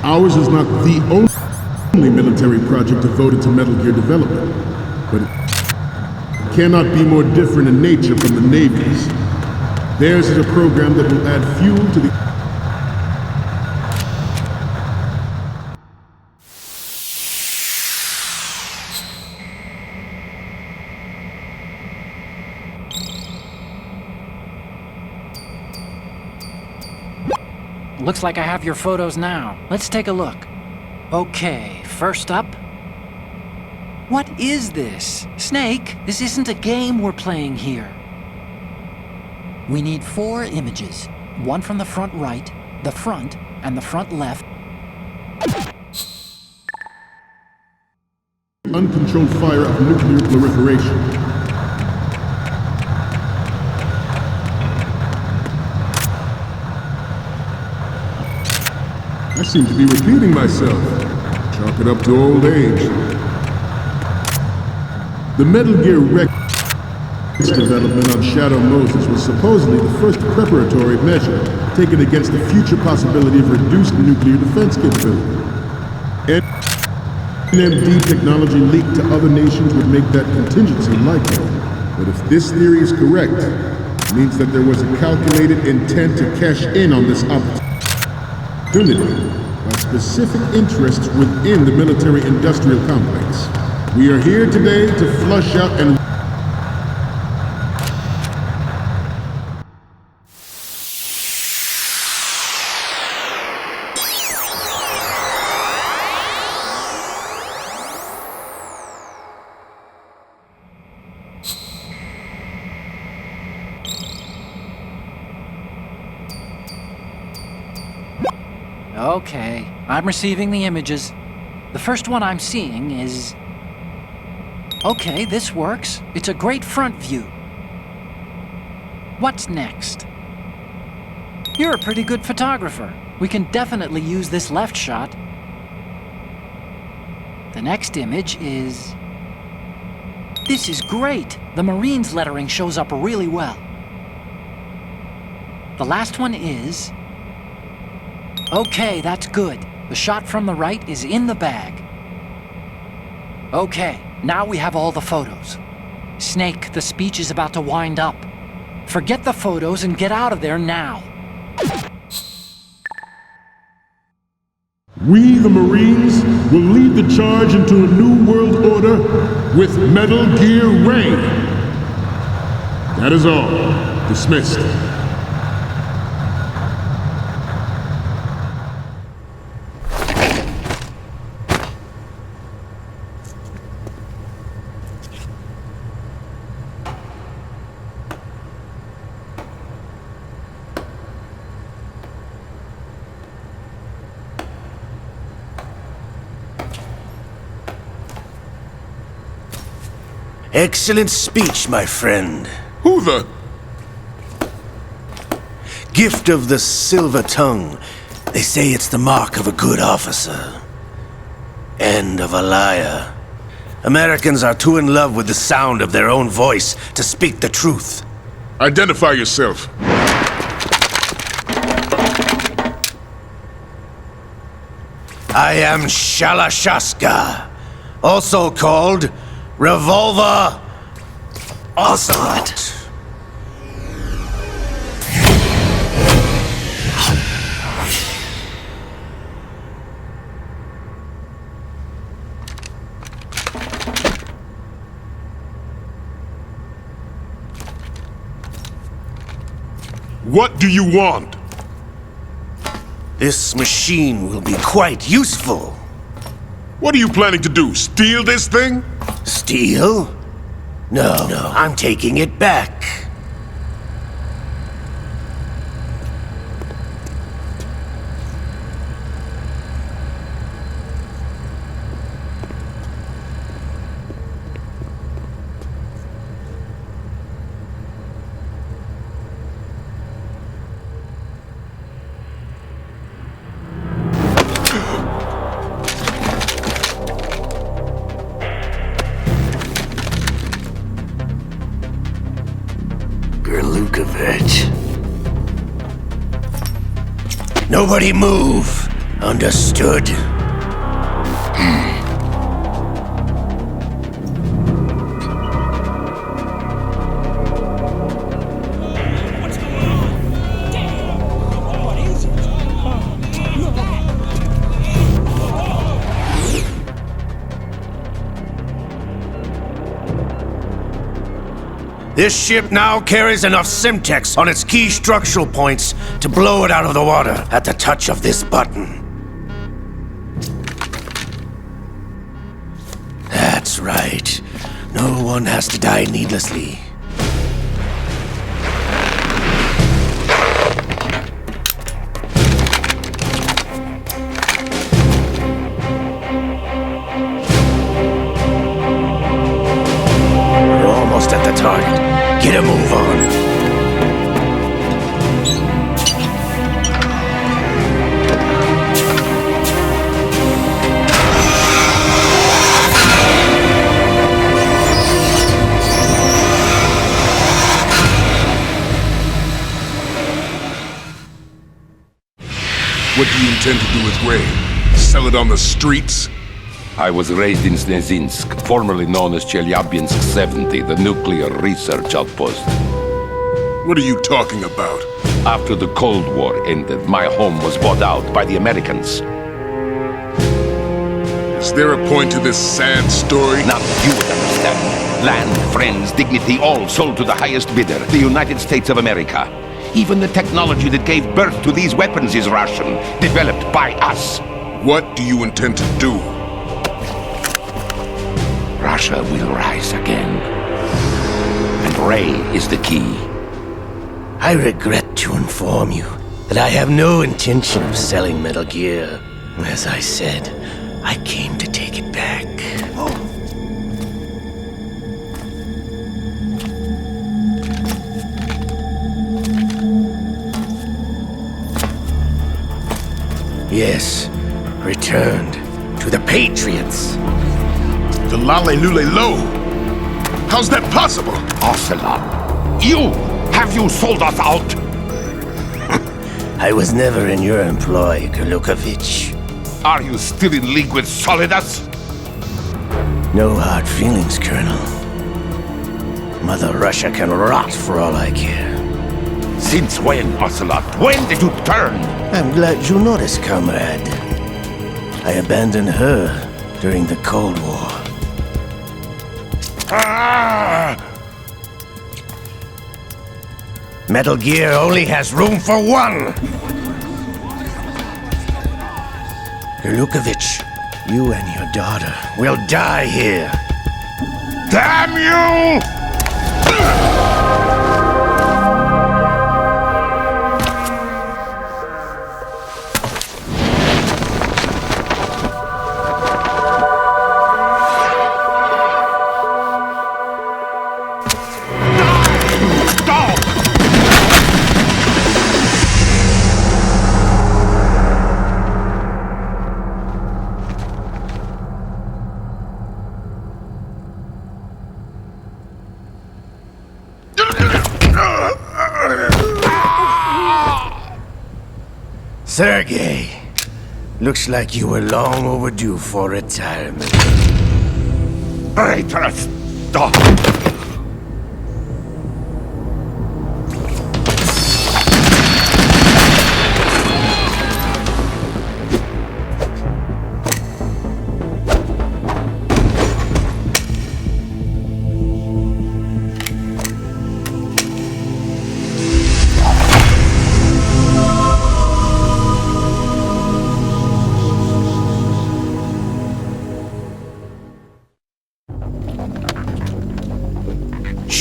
Ours is not the only military project devoted to Metal Gear development, but it cannot be more different in nature from the Navy's. Theirs is a program that will add fuel to the... Looks like I have your photos now. Let's take a look. Okay, first up... What is this? Snake, this isn't a game we're playing here. We need 4 images. One from the front right, the front, and the front left. Uncontrolled fire of nuclear proliferation. I seem to be repeating myself. Chalk it up to old age. The Metal Gear Rex development on Shadow Moses was supposedly the first preparatory measure taken against the future possibility of reduced nuclear defense capability. NMD technology leaked to other nations would make that contingency likely. But if this theory is correct, it means that there was a calculated intent to cash in on this opportunity by specific interests within the military-industrial complex. We are here today to flush out and Okay, I'm receiving the images. The first one I'm seeing is... Okay, this works. It's a great front view. What's next? You're a pretty good photographer. We can definitely use this left shot. The next image is... This is great! The Marines lettering shows up really well. The last one is... Okay, that's good. The shot from the right is in the bag. Okay, now we have all the photos. Snake, the speech is about to wind up. Forget the photos and get out of there now. We, the Marines, will lead the charge into a new world order with Metal Gear Ray. That is all. Dismissed. Excellent speech, my friend. Who the? Gift of the silver tongue. They say it's the mark of a good officer. And of a liar. Americans are too in love with the sound of their own voice to speak the truth. Identify yourself. I am Shalashaska, also called Revolver Ocelot. What do you want? This machine will be quite useful. What are you planning to do? Steal this thing? Steal? No, I'm taking it back. Lukovich. Nobody move. Understood? This ship now carries enough Simtex on its key structural points to blow it out of the water at the touch of this button. That's right. No one has to die needlessly. We're almost at the target. Get a move on. What do you intend to do with Ray? Sell it on the streets? I was raised in Snezinsk, formerly known as Chelyabinsk 70, the nuclear research outpost. What are you talking about? After the Cold War ended, my home was bought out by the Americans. Is there a point to this sad story? Now you would understand. Land, friends, dignity, all sold to the highest bidder, the United States of America. Even the technology that gave birth to these weapons is Russian, developed by us. What do you intend to do? Russia will rise again. And Ray is the key. I regret to inform you that I have no intention of selling Metal Gear. As I said, I came to take it back. Yes, returned to the Patriots. The Lale Lule Lo? How's that possible? Ocelot, have you sold us out? I was never in your employ, Lukovich. Are you still in league with Solidus? No hard feelings, Colonel. Mother Russia can rot for all I care. Since when, Ocelot? When did you turn? I'm glad you noticed, comrade. I abandoned her during the Cold War. Metal Gear only has room for one! Lukovich, you and your daughter will die here. Damn you! Sergei, looks like you were long overdue for retirement. Stop!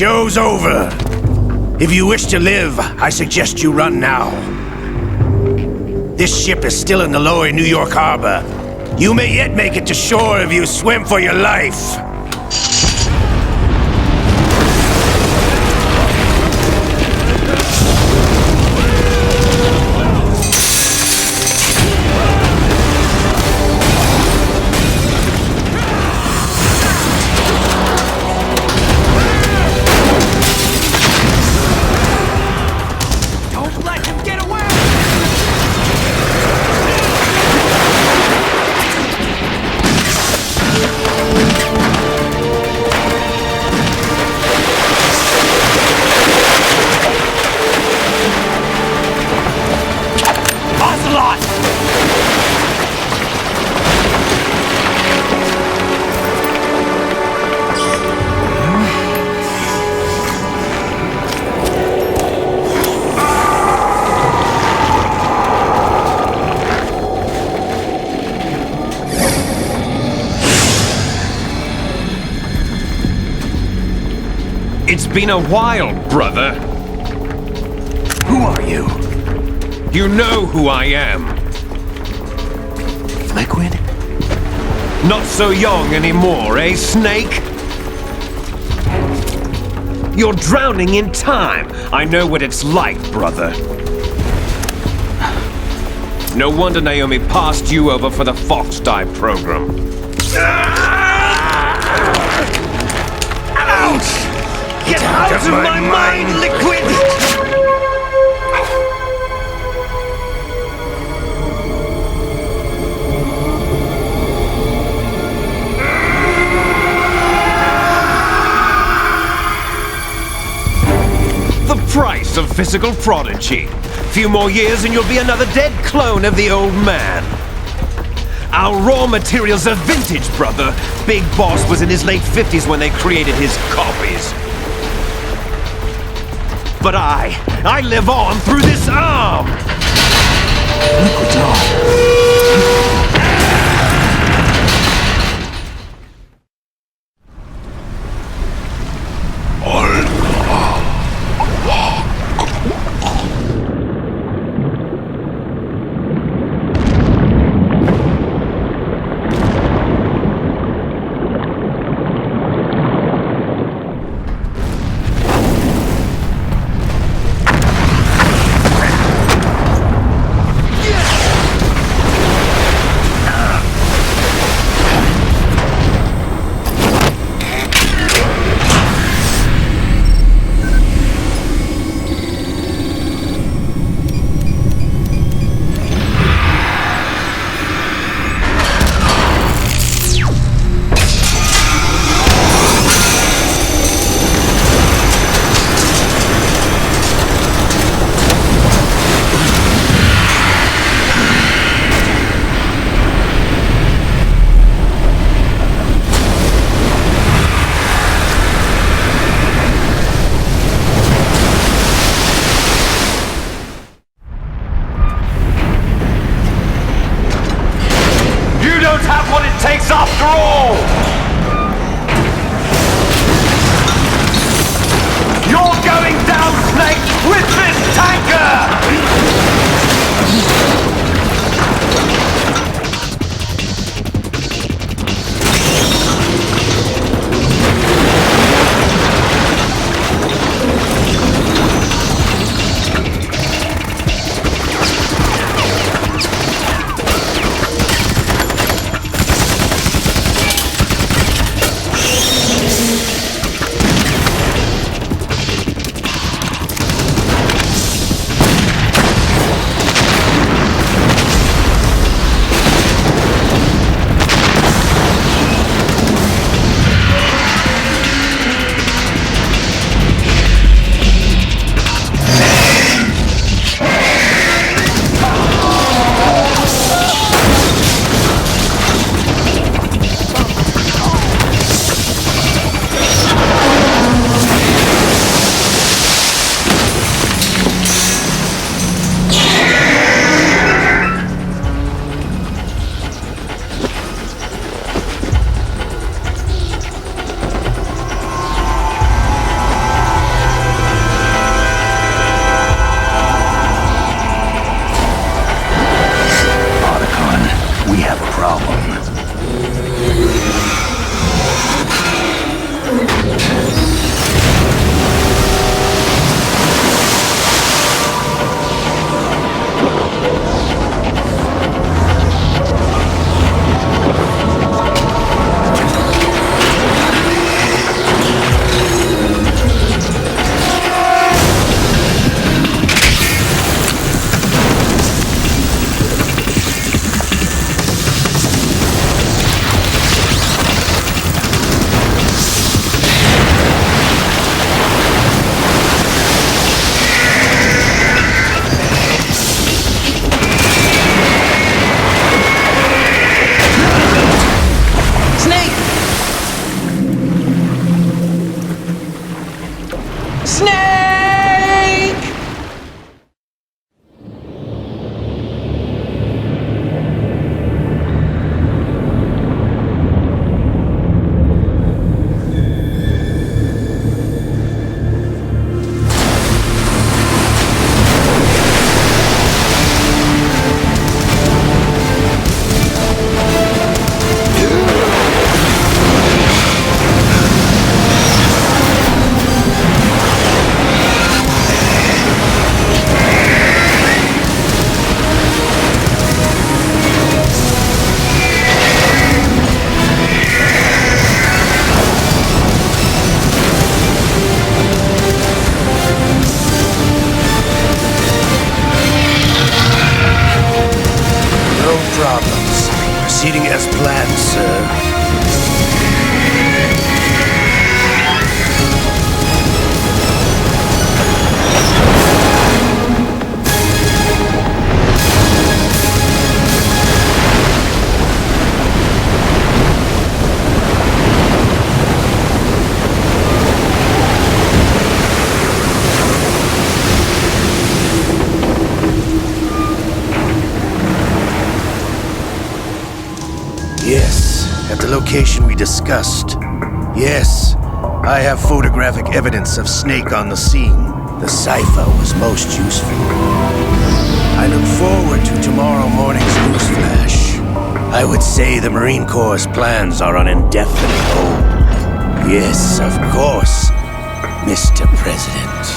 Show's over. If you wish to live, I suggest you run now. This ship is still in the lower New York harbor. You may yet make it to shore if you swim for your life. It's been a while, brother. Who are you? You know who I am. Liquid? Not so young anymore, eh, Snake? You're drowning in time. I know what it's like, brother. No wonder Naomi passed you over for the Fox Dive program. Ouch! Get out of my mind, Liquid! The price of physical prodigy. Few more years and you'll be another dead clone of the old man. Our raw materials are vintage, brother. Big Boss was in his late 50s when they created his copies. But I live on through this arm! Liquid's on. as planned, sir. Yes, at the location we discussed. Yes, I have photographic evidence of Snake on the scene. The cipher was most useful. I look forward to tomorrow morning's news flash. I would say the Marine Corps' plans are on indefinite hold. Yes, of course, Mr. President.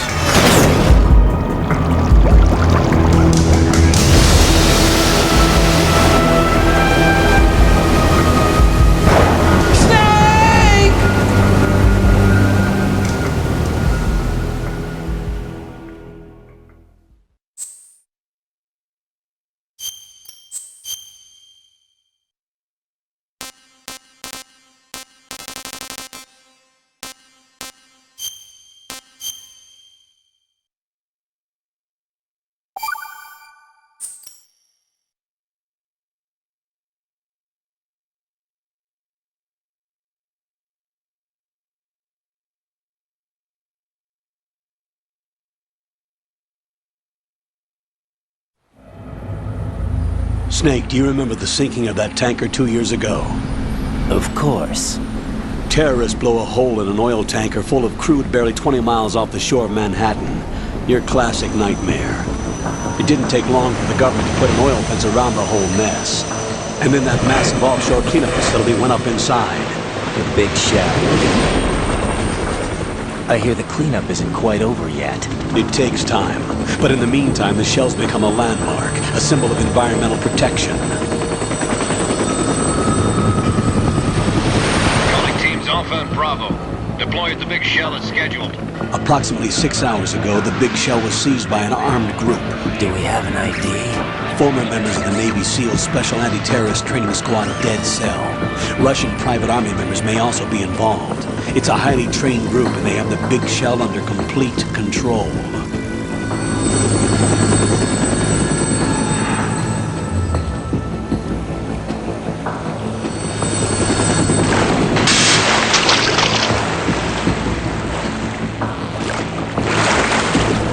Snake, do you remember the sinking of that tanker 2 years ago? Of course. Terrorists blow a hole in an oil tanker full of crude barely 20 miles off the shore of Manhattan. Your classic nightmare. It didn't take long for the government to put an oil fence around the whole mess. And then that massive offshore cleanup facility went up inside. The Big Shell. I hear the cleanup isn't quite over yet. It takes time. But in the meantime, the shell's become a landmark, a symbol of environmental protection. Calling teams Alpha and Bravo. Deploy at the Big Shell as scheduled. Approximately 6 hours ago, the Big Shell was seized by an armed group. Do we have an ID? Former members of the Navy SEAL Special Anti-Terrorist Training Squad Dead Cell. Russian private army members may also be involved. It's a highly trained group, and they have the Big Shell under complete control.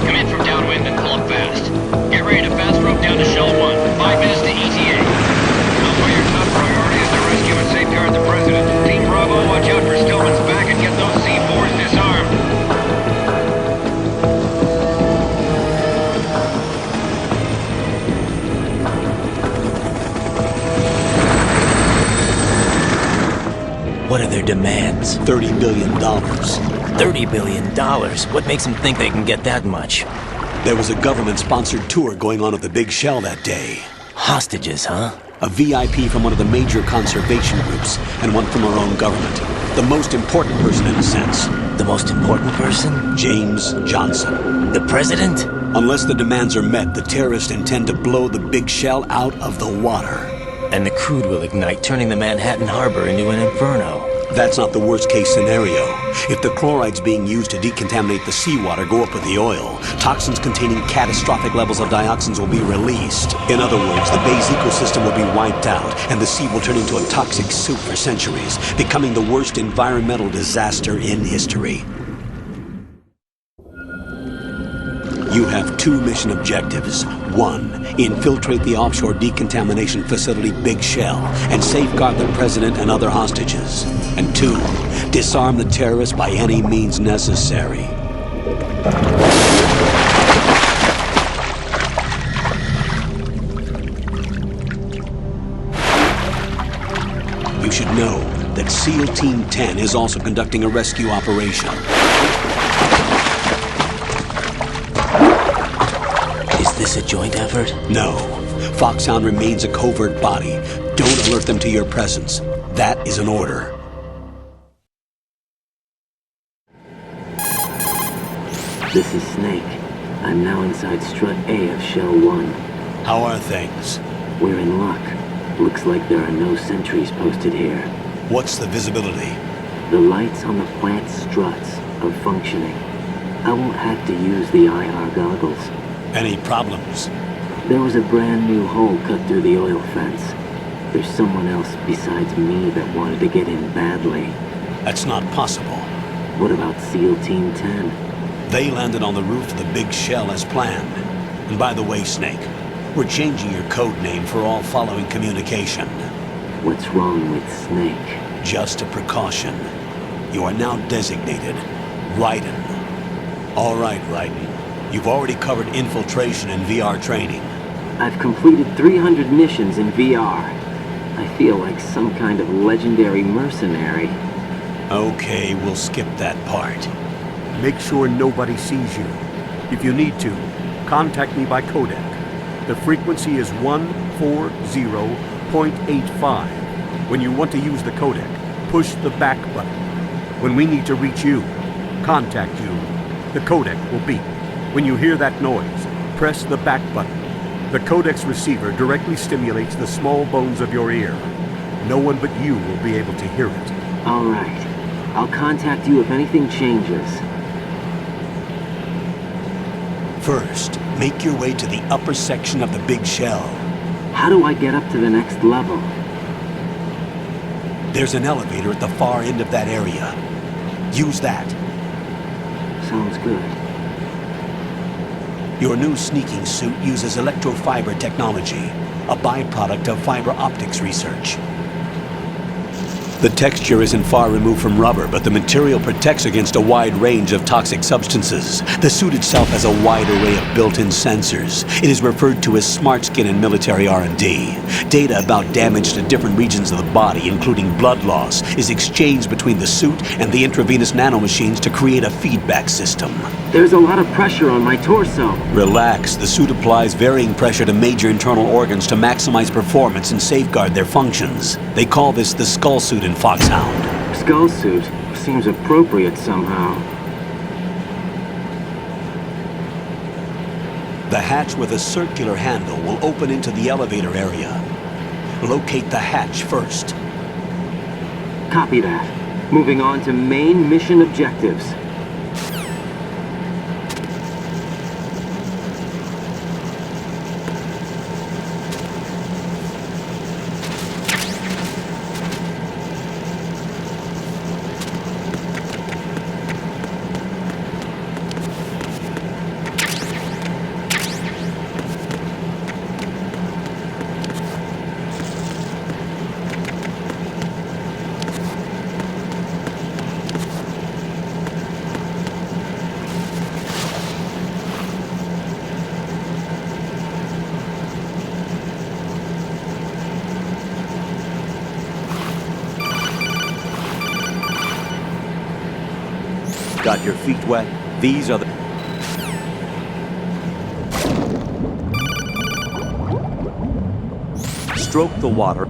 Come in from downwind and pull up fast. Get ready to fast rope down to Shell 1. 5 minutes to ETA. Alpha, your top priority is to rescue and safeguard the President. Team Bravo, watch out for Stillman's back and get those C4s disarmed. What are their demands? $30 billion. $30 billion? What makes them think they can get that much? There was a government-sponsored tour going on at the Big Shell that day. Hostages, huh? A VIP from one of the major conservation groups, and one from our own government. The most important person, in a sense. The most important person? James Johnson. The President? Unless the demands are met, the terrorists intend to blow the Big Shell out of the water. And the crude will ignite, turning the Manhattan Harbor into an inferno. That's not the worst-case scenario. If the chlorides being used to decontaminate the seawater go up with the oil, toxins containing catastrophic levels of dioxins will be released. In other words, the bay's ecosystem will be wiped out, and the sea will turn into a toxic soup for centuries, becoming the worst environmental disaster in history. You have 2 mission objectives. 1, infiltrate the offshore decontamination facility Big Shell and safeguard the President and other hostages. And 2, disarm the terrorists by any means necessary. You should know that SEAL Team 10 is also conducting a rescue operation. Is this a joint effort? No. Foxhound remains a covert body. Don't alert them to your presence. That is an order. This is Snake. I'm now inside Strut A of Shell 1. How are things? We're in luck. Looks like there are no sentries posted here. What's the visibility? The lights on the plant struts are functioning. I won't have to use the IR goggles. Any problems? There was a brand new hole cut through the oil fence. There's someone else besides me that wanted to get in badly. That's not possible. What about SEAL Team 10? They landed on the roof of the big shell as planned. And by the way, Snake, we're changing your code name for all following communication. What's wrong with Snake? Just a precaution. You are now designated Raiden. All right, Raiden. You've already covered infiltration and VR training. I've completed 300 missions in VR. I feel like some kind of legendary mercenary. Okay, we'll skip that part. Make sure nobody sees you. If you need to, contact me by codec. The frequency is 140.85. When you want to use the codec, push the back button. When we need to reach you, contact you, the codec will beep. When you hear that noise, press the back button. The codec's receiver directly stimulates the small bones of your ear. No one but you will be able to hear it. All right. I'll contact you if anything changes. First, make your way to the upper section of the big shell. How do I get up to the next level? There's an elevator at the far end of that area. Use that. Sounds good. Your new sneaking suit uses electrofiber technology, a byproduct of fiber optics research. The texture isn't far removed from rubber, but the material protects against a wide range of toxic substances. The suit itself has a wide array of built-in sensors. It is referred to as smart skin in military R&D. Data about damage to different regions of the body, including blood loss, is exchanged between the suit and the intravenous nanomachines to create a feedback system. There's a lot of pressure on my torso. Relax. The suit applies varying pressure to major internal organs to maximize performance and safeguard their functions. They call this the skull suit in Foxhound. Skull suit seems appropriate somehow. The hatch with a circular handle will open into the elevator area. Locate the hatch first. Copy that. Moving on to main mission objectives. Got your feet wet? These are the... Stroke the water.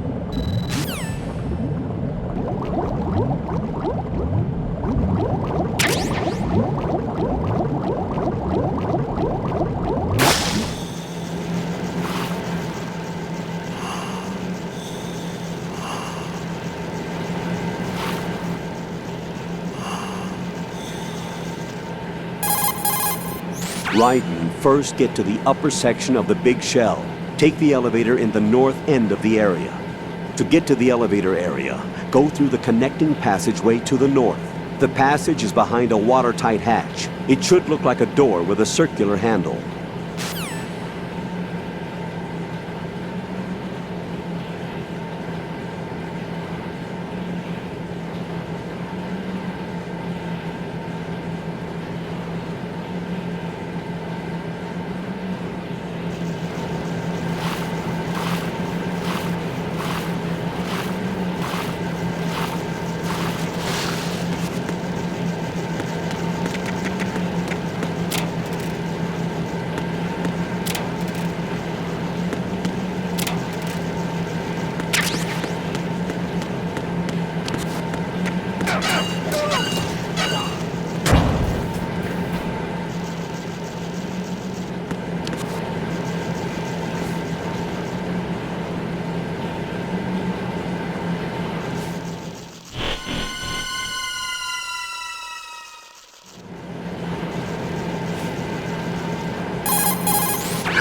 Raiden, first get to the upper section of the big shell. Take the elevator in the north end of the area. To get to the elevator area, go through the connecting passageway to the north. The passage is behind a watertight hatch. It should look like a door with a circular handle.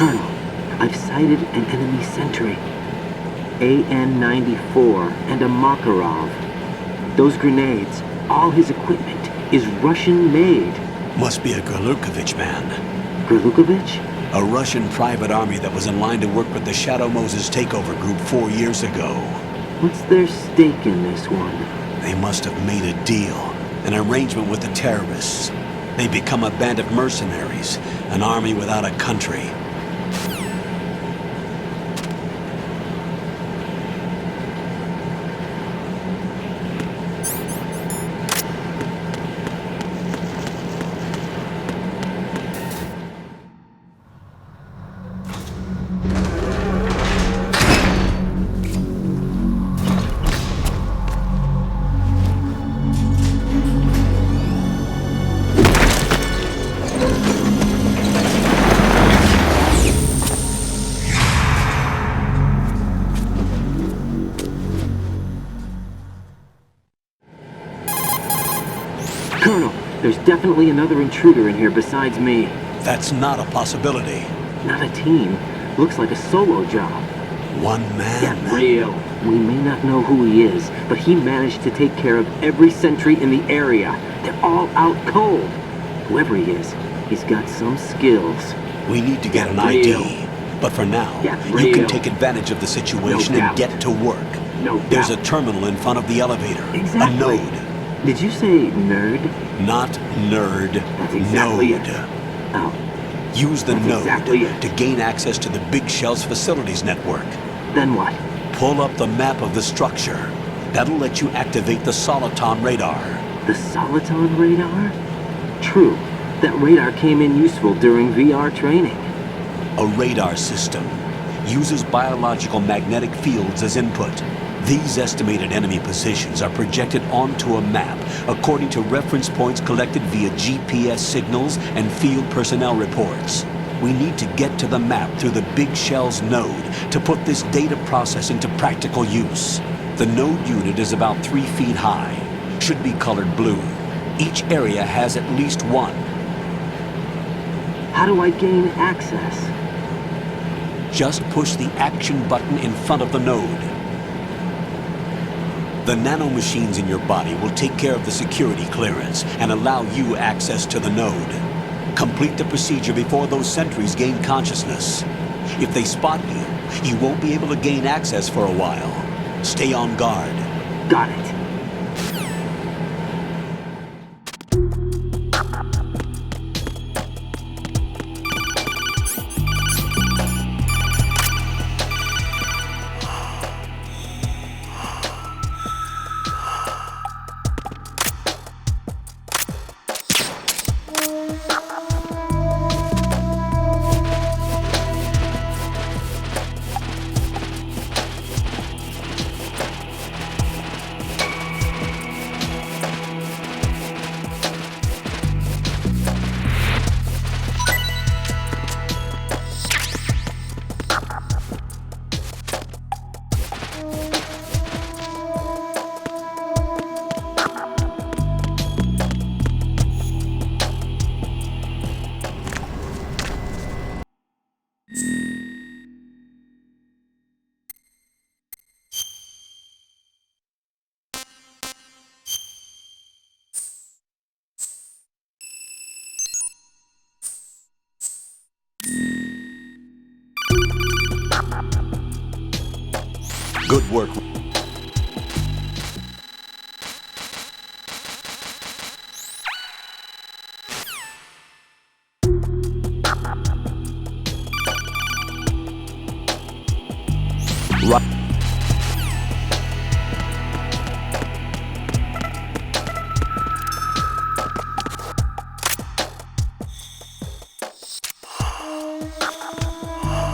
Colonel, I've sighted an enemy sentry. AN-94 and a Makarov. Those grenades, all his equipment, is Russian-made. Must be a Gorlukovich man. Gorlukovich? A Russian private army that was in line to work with the Shadow Moses takeover group 4 years ago. What's their stake in this one? They must have made a deal, an arrangement with the terrorists. They become a band of mercenaries, an army without a country. Colonel, there's definitely another intruder in here besides me. That's not a possibility. Not a team. Looks like a solo job. One man? Yeah, real. We may not know who he is, but he managed to take care of every sentry in the area. They're all out cold. Whoever he is, he's got some skills. We need to get an ID. But for now, you can take advantage of the situation and get to work. There's a terminal in front of the elevator. Exactly. A node. Did you say nerd? Not nerd. That's exactly node. it. Oh. Use the That's node exactly it. to gain access to the Big Shell's facilities network. Then what? Pull up the map of the structure. That'll let you activate the Soliton radar. The Soliton radar? True. That radar came in useful during VR training. A radar system uses biological magnetic fields as input. These estimated enemy positions are projected onto a map according to reference points collected via GPS signals and field personnel reports. We need to get to the map through the Big Shell's node to put this data processing to practical use. The node unit is about 3 feet high. Should be colored blue. Each area has at least one. How do I gain access? Just push the action button in front of the node. The nanomachines in your body will take care of the security clearance and allow you access to the node. Complete the procedure before those sentries gain consciousness. If they spot you, you won't be able to gain access for a while. Stay on guard. Got it. Good work. Right.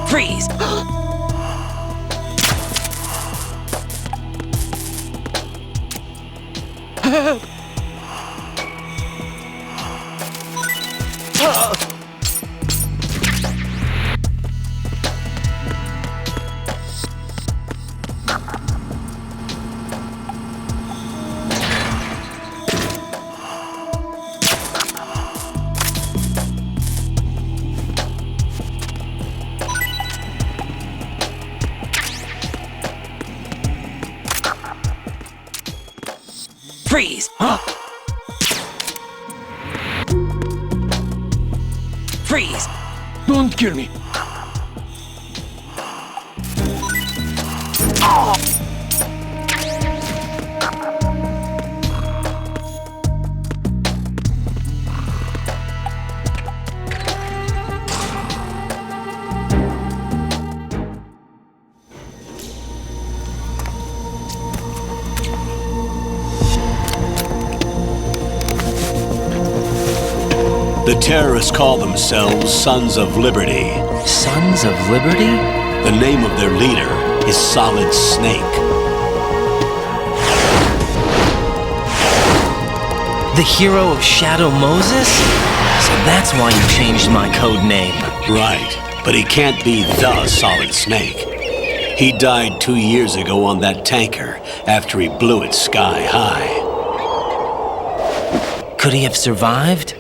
Freeze! Freeze! Freeze! Don't kill me. The terrorists call themselves Sons of Liberty. Sons of Liberty? The name of their leader is Solid Snake. The hero of Shadow Moses? So that's why you changed my code name. Right, but he can't be the Solid Snake. He died 2 years ago on that tanker after he blew it sky high. Could he have survived?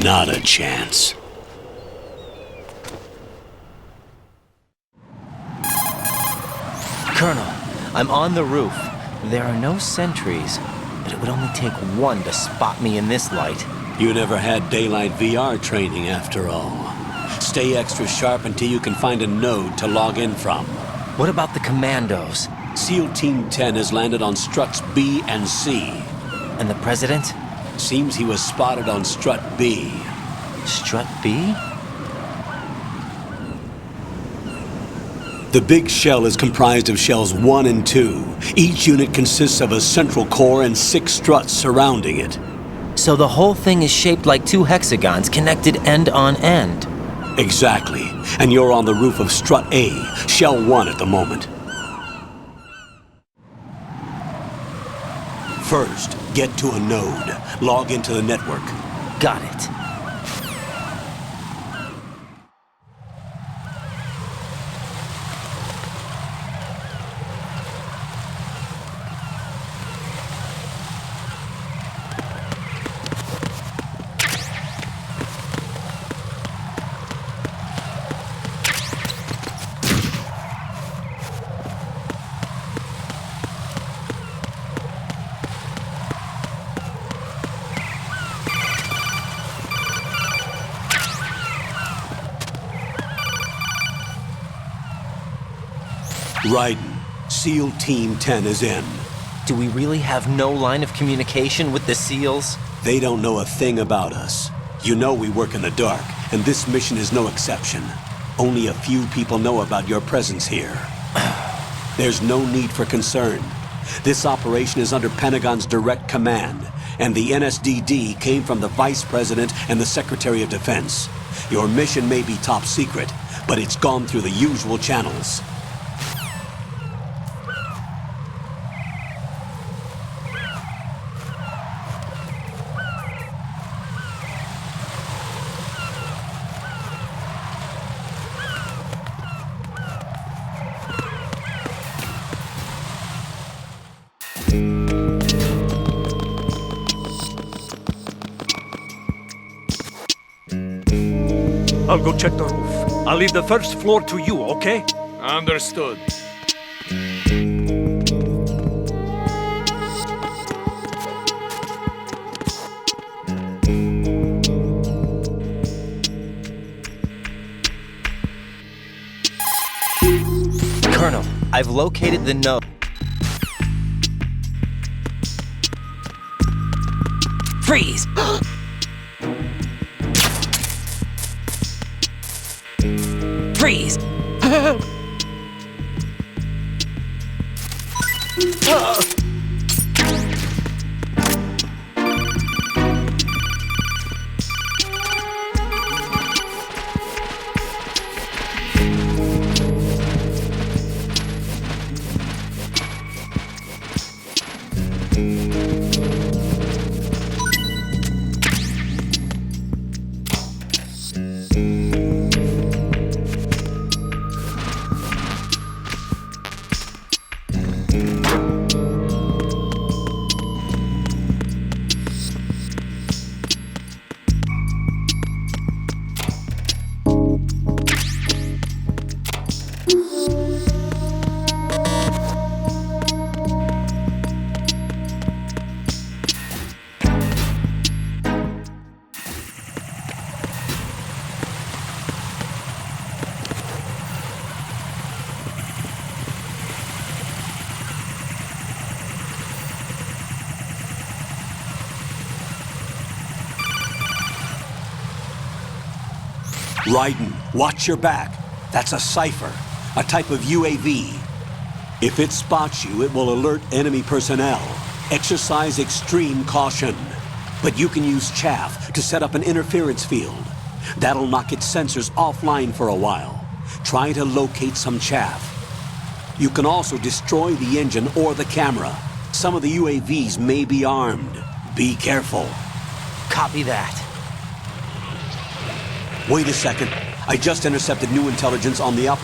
Not a chance. Colonel, I'm on the roof. There are no sentries, but it would only take one to spot me in this light. You never had daylight VR training after all. Stay extra sharp until you can find a node to log in from. What about the commandos? SEAL Team 10 has landed on struts B and C. And the President? Seems he was spotted on strut B. Strut B? The big shell is comprised of shells 1 and 2. Each unit consists of a central core and 6 struts surrounding it. So the whole thing is shaped like 2 hexagons connected end on end. Exactly. And you're on the roof of strut A, shell 1 at the moment. First, get to a node. Log into the network. Got it. Raiden, SEAL Team 10 is in. Do we really have no line of communication with the SEALs? They don't know a thing about us. You know we work in the dark, and this mission is no exception. Only a few people know about your presence here. There's no need for concern. This operation is under Pentagon's direct command, and the NSDD came from the Vice President and the Secretary of Defense. Your mission may be top secret, but it's gone through the usual channels. I'll go check the roof. I'll leave the first floor to you, okay? Understood. Colonel, I've located the node. Freeze! Freeze! Raiden, watch your back. That's a cipher, a type of UAV. If it spots you, it will alert enemy personnel. Exercise extreme caution. But you can use chaff to set up an interference field. That'll knock its sensors offline for a while. Try to locate some chaff. You can also destroy the engine or the camera. Some of the UAVs may be armed. Be careful. Copy that. Wait a second. I just intercepted new intelligence on the up.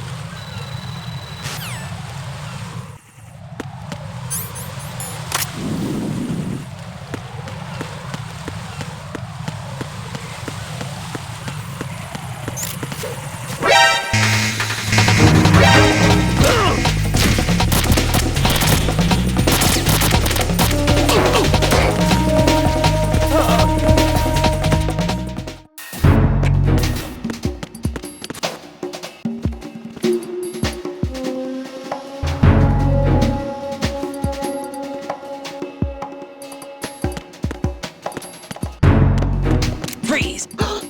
Freeze! Help!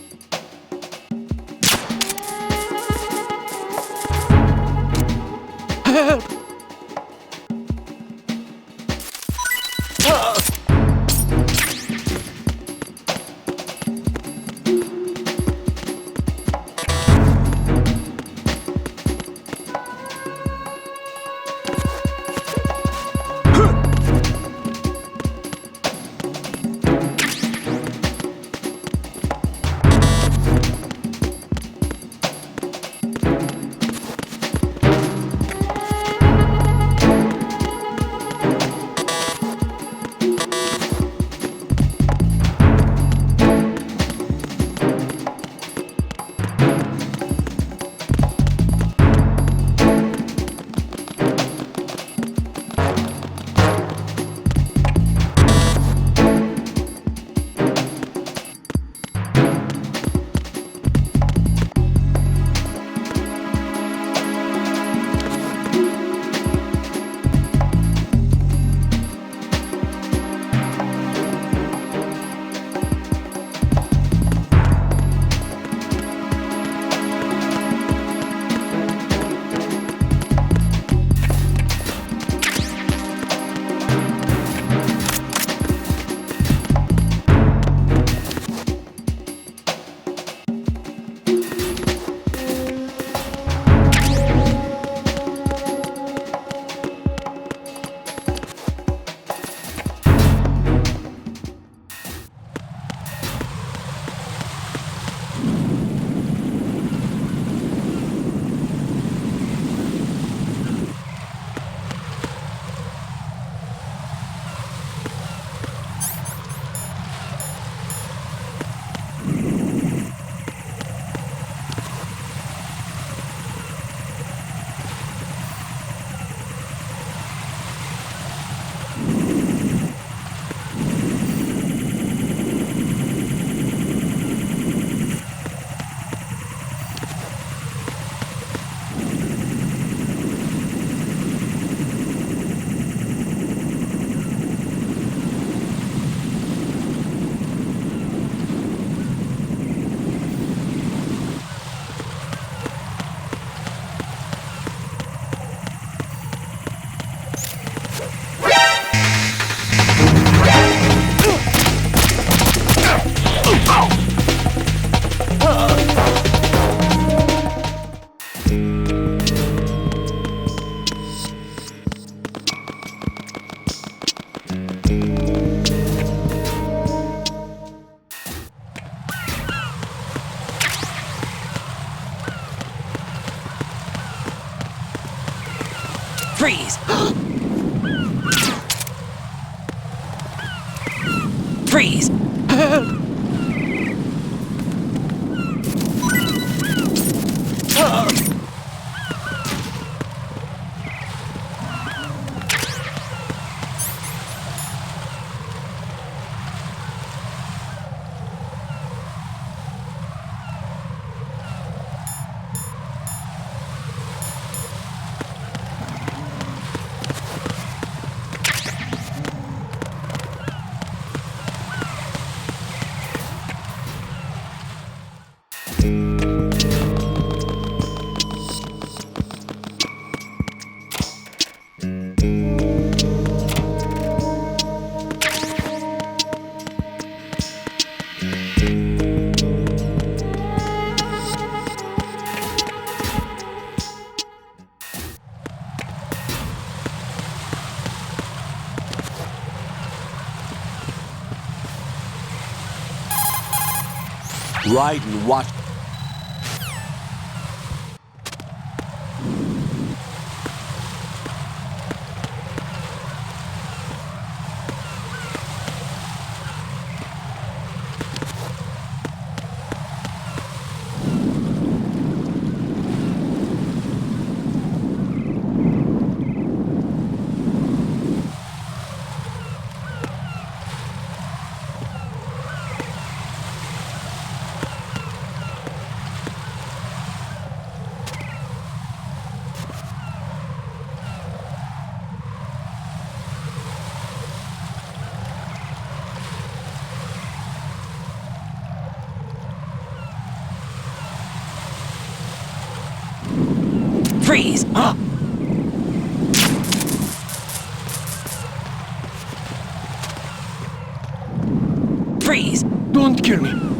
Freeze! Freeze! Help! Ride and watch. Freeze! Huh? Freeze! Don't kill me.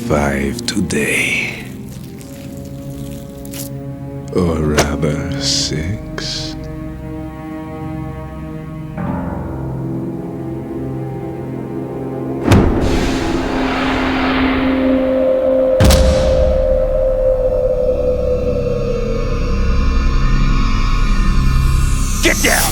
5 today. Or rather, 6. Get down!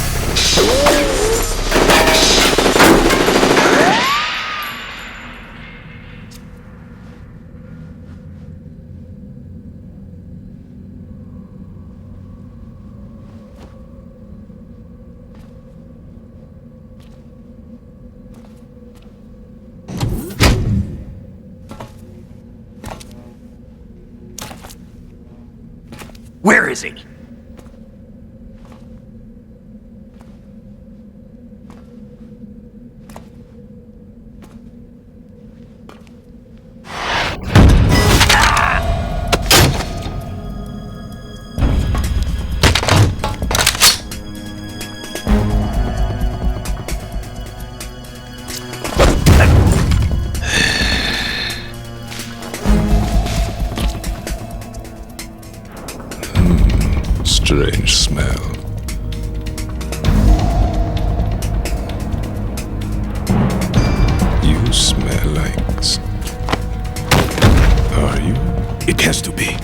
Where is he? Strange smell. You smell like... Are you? It has to be.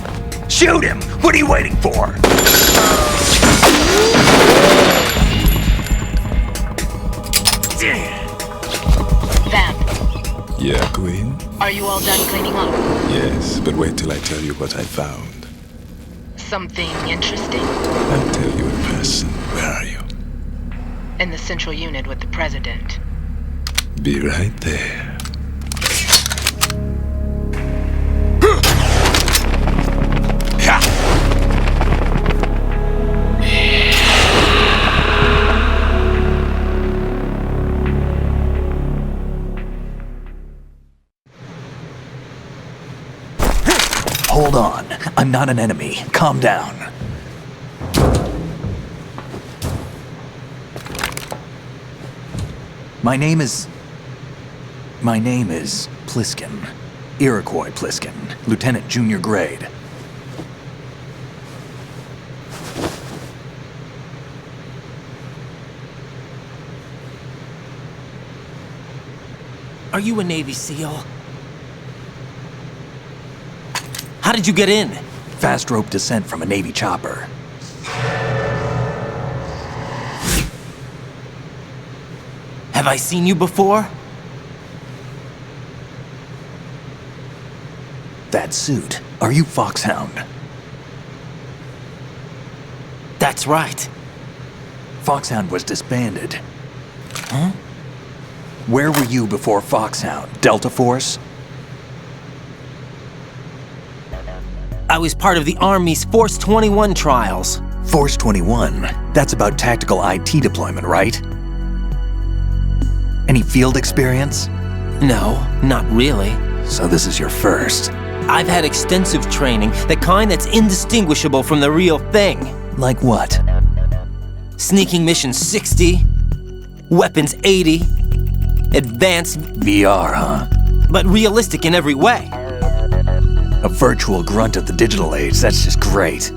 Shoot him! What are you waiting for? Vamp, Yeah, Queen? are you all done cleaning up? Yes, but wait till I tell you what I found. Something interesting? I'll tell you in person. Where are you? In the central unit with the president. Be right there. Hold on. I'm not an enemy. Calm down. My name is Pliskin. Iroquois Pliskin, Lieutenant Junior Grade. Are you a Navy SEAL? How did you get in? Fast rope descent from a Navy chopper. Have I seen you before? That suit. Are you Foxhound? That's right. Foxhound was disbanded. Huh? Where were you before Foxhound? Delta Force? I was part of the Army's Force 21 trials. Force 21? That's about tactical IT deployment, right? Any field experience? No, not really. So this is your first. I've had extensive training, the kind that's indistinguishable from the real thing. Like what? Sneaking mission 60, weapons 80, advanced... VR, huh? But realistic in every way. A virtual grunt of the digital age, that's just great.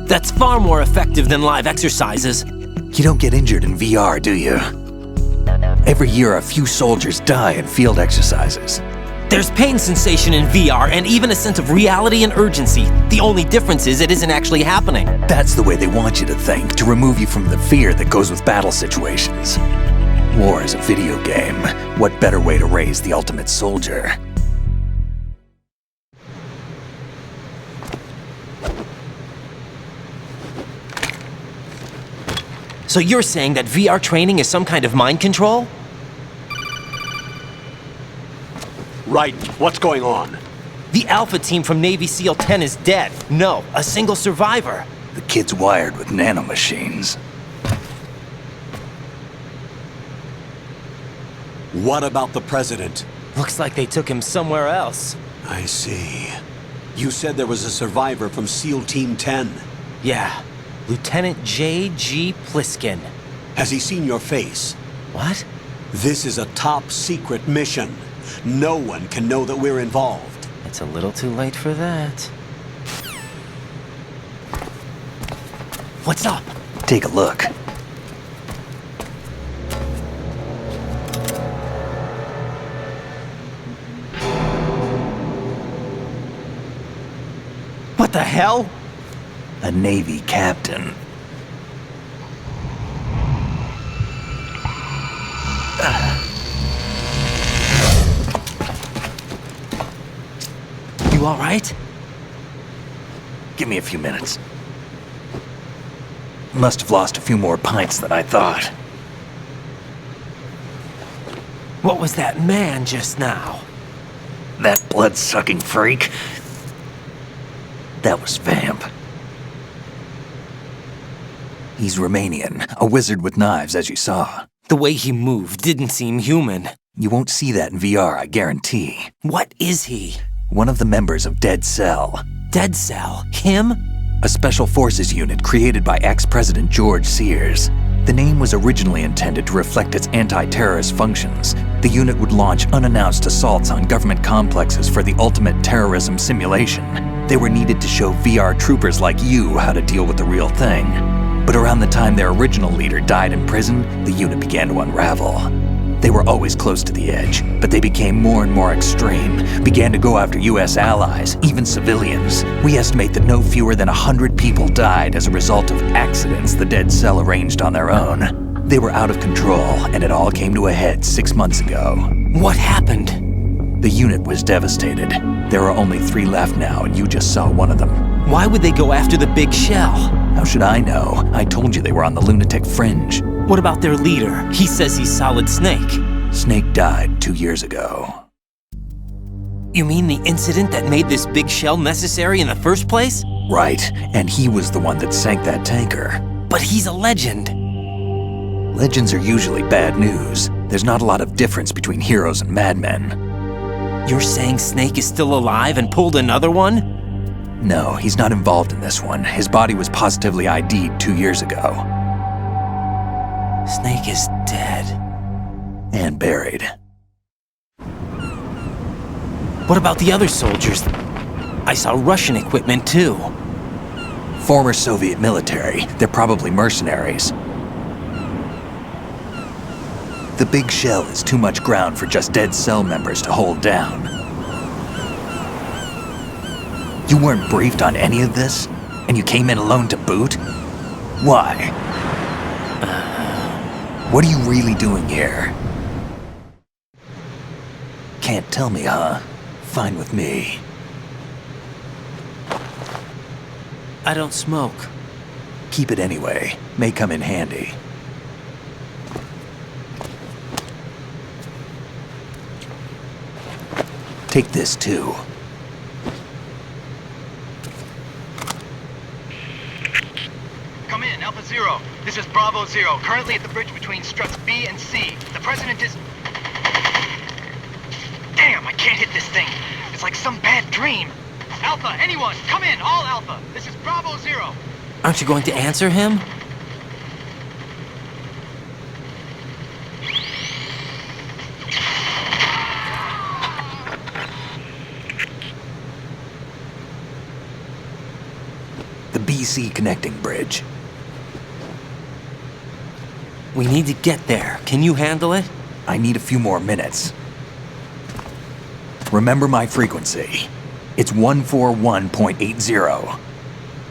That's far more effective than live exercises. You don't get injured in VR, do you? Every year a few soldiers die in field exercises. There's pain sensation in VR and even a sense of reality and urgency. The only difference is it isn't actually happening. That's the way they want you to think, to remove you from the fear that goes with battle situations. War is a video game. What better way to raise the ultimate soldier? So you're saying that VR training is some kind of mind control? Right. What's going on? The Alpha team from Navy SEAL 10 is dead. No, a single survivor. The kid's wired with nanomachines. What about the president? Looks like they took him somewhere else. I see. You said there was a survivor from SEAL Team 10. Yeah. Lieutenant J.G. Pliskin. Has he seen your face? What? This is a top secret mission. No one can know that we're involved. It's a little too late for that. What's up? Take a look. What the hell? A Navy captain. You all right? Give me a few minutes. Must have lost a few more pints than I thought. What was that man just now? That blood-sucking freak. That was Vamp. He's Romanian, a wizard with knives, as you saw. The way he moved didn't seem human. You won't see that in VR, I guarantee. What is he? One of the members of Dead Cell. Dead Cell? Him? A special forces unit created by ex-President George Sears. The name was originally intended to reflect its anti-terrorist functions. The unit would launch unannounced assaults on government complexes for the ultimate terrorism simulation. They were needed to show VR troopers like you how to deal with the real thing. But around the time their original leader died in prison, the unit began to unravel. They were always close to the edge, but they became more and more extreme, began to go after US allies, even civilians. We estimate that no fewer than 100 people died as a result of accidents the Dead Cell arranged on their own. They were out of control, and it all came to a head 6 months ago. What happened? The unit was devastated. There are only 3 left now, and you just saw one of them. Why would they go after the big shell? How should I know? I told you they were on the lunatic fringe. What about their leader? He says he's Solid Snake. Snake died 2 years ago. You mean the incident that made this big shell necessary in the first place? Right, and he was the one that sank that tanker. But he's a legend. Legends are usually bad news. There's not a lot of difference between heroes and madmen. You're saying Snake is still alive and pulled another one? No, he's not involved in this one. His body was positively ID'd 2 years ago. Snake is dead. And buried. What about the other soldiers? I saw Russian equipment too. Former Soviet military. They're probably mercenaries. The big shell is too much ground for just Dead Cell members to hold down. You weren't briefed on any of this? And you came in alone to boot? Why? What are you really doing here? Can't tell me, huh? Fine with me. I don't smoke. Keep it anyway. May come in handy. Take this too. Come in, Alpha Zero. This is Bravo Zero, currently at the bridge between struts B and C. The President is... Damn, I can't hit this thing. It's like some bad dream. Alpha, anyone, come in, all Alpha. This is Bravo Zero. Aren't you going to answer him? The BC connecting bridge. We need to get there. Can you handle it? I need a few more minutes. Remember my frequency. It's 141.80.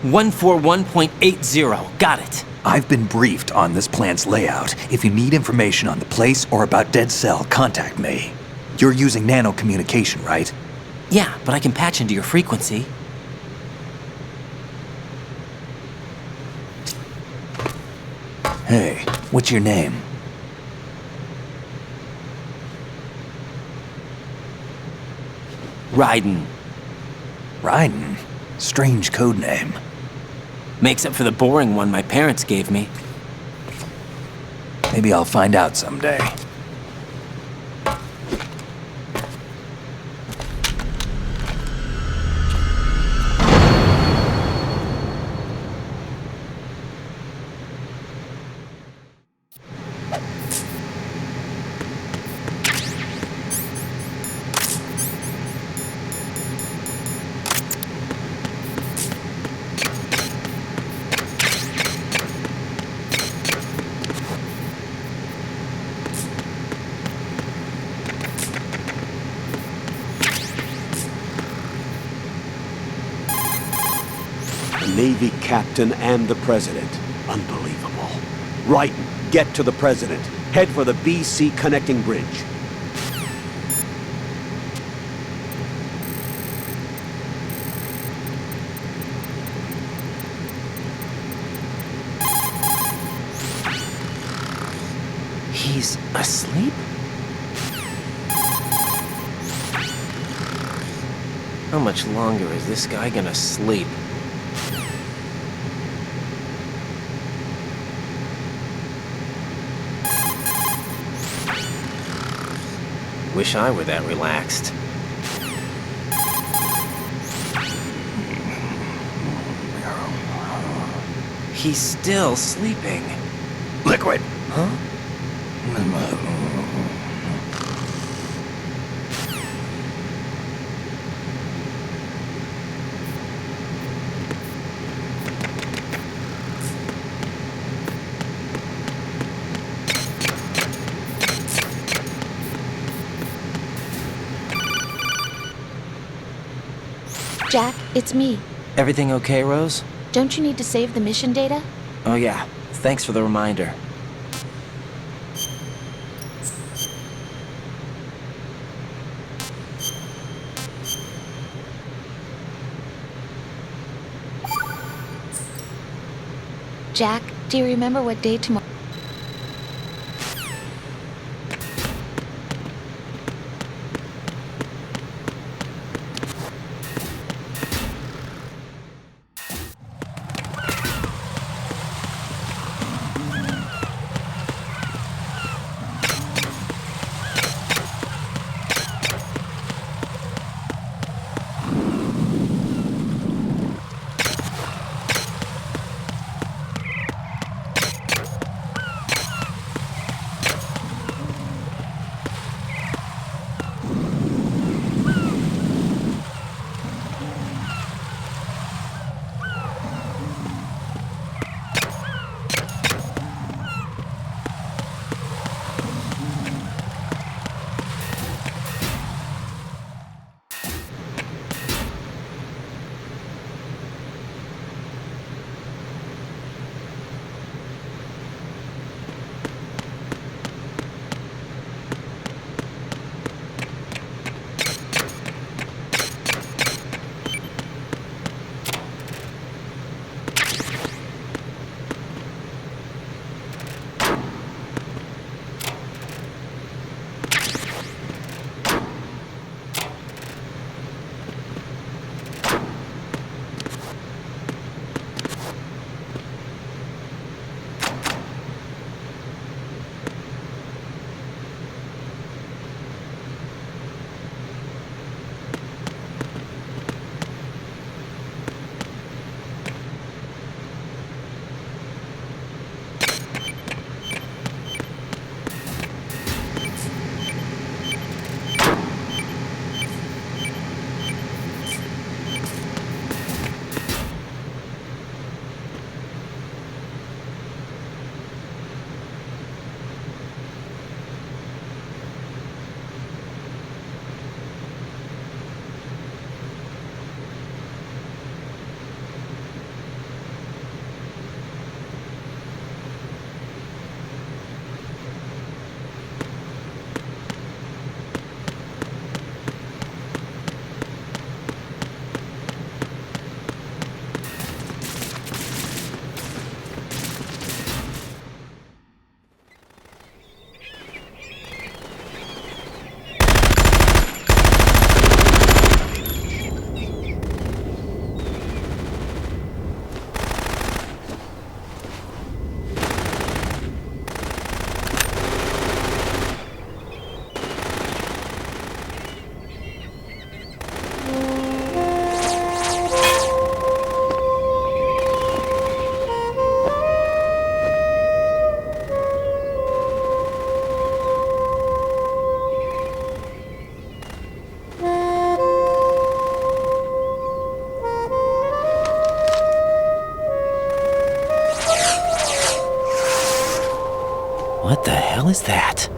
141.80. Got it. I've been briefed on this plant's layout. If you need information on the place or about Dead Cell, contact me. You're using nano communication, right? Yeah, but I can patch into your frequency. Hey, what's your name? Raiden. Raiden? Strange code name. Makes up for the boring one my parents gave me. Maybe I'll find out someday. Navy captain and the president. Unbelievable. Right, get to the president. Head for the BC connecting bridge. He's asleep? How much longer is this guy gonna sleep? Wish I were that relaxed. He's still sleeping. Liquid. Huh? Jack, it's me. Everything okay, Rose? Don't you need to save the mission data? Oh yeah, thanks for the reminder. Jack, do you remember what day tomorrow? What the hell is that?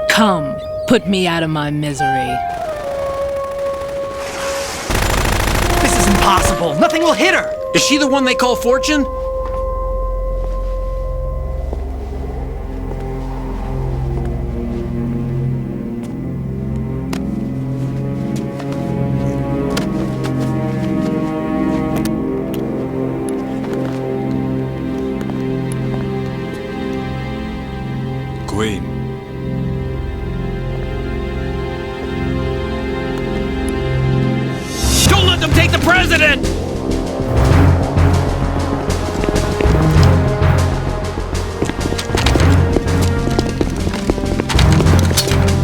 Come, put me out of my misery. impossible. Nothing will hit her. Is she the one they call Fortune? Queen. Don't let them take the president!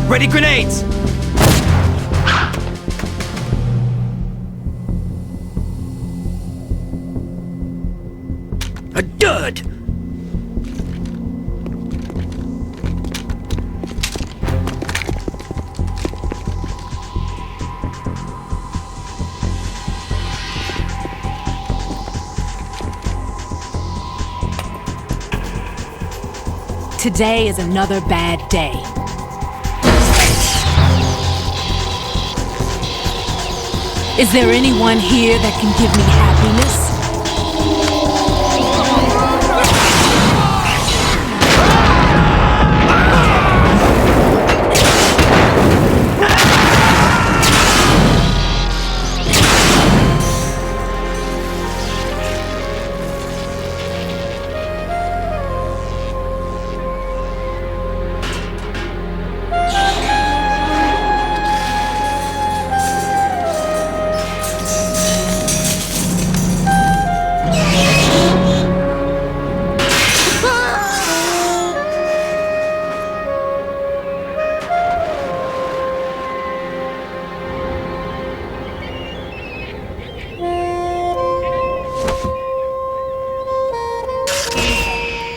Ready grenades! A dud! Today is another bad day. Is there anyone here that can give me happiness?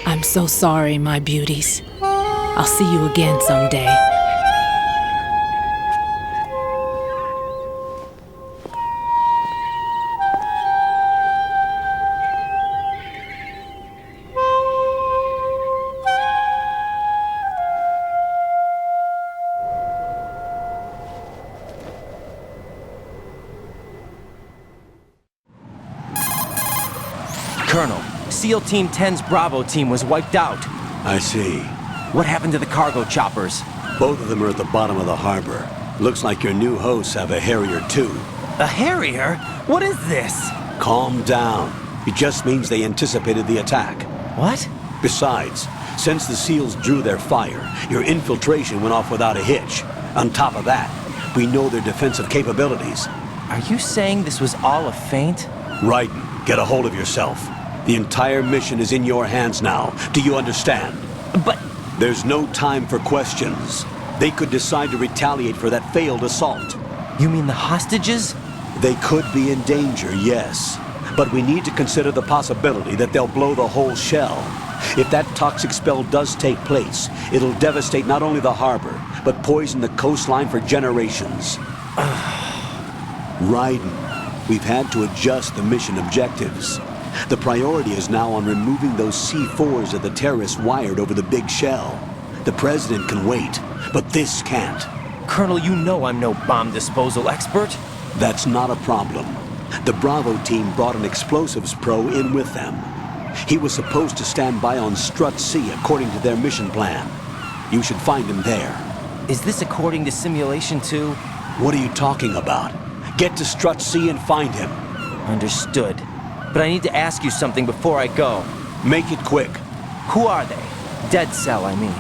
I'm so sorry, my beauties. I'll see you again someday. Colonel, SEAL Team 10's Bravo team was wiped out. I see. What happened to the cargo choppers? Both of them are at the bottom of the harbor. Looks like your new hosts have a Harrier too. A Harrier? What is this? Calm down. It just means they anticipated the attack. What? Besides, since the SEALs drew their fire, your infiltration went off without a hitch. On top of that, we know their defensive capabilities. Are you saying this was all a feint? Raiden, get a hold of yourself. The entire mission is in your hands now. Do you understand? But... There's no time for questions. They could decide to retaliate for that failed assault. You mean the hostages? They could be in danger, yes. But we need to consider the possibility that they'll blow the whole shell. If that toxic spell does take place, it'll devastate not only the harbor, but poison the coastline for generations. Raiden, we've had to adjust the mission objectives. The priority is now on removing those C4s that the terrorists wired over the big shell. The president can wait, but this can't. Colonel, you know I'm no bomb disposal expert. That's not a problem. The Bravo team brought an explosives pro in with them. He was supposed to stand by on Strut C according to their mission plan. You should find him there. Is this according to Simulation 2? What are you talking about? Get to Strut C and find him. Understood. But I need to ask you something before I go. Make it quick. Who are they? Dead Cell, I mean.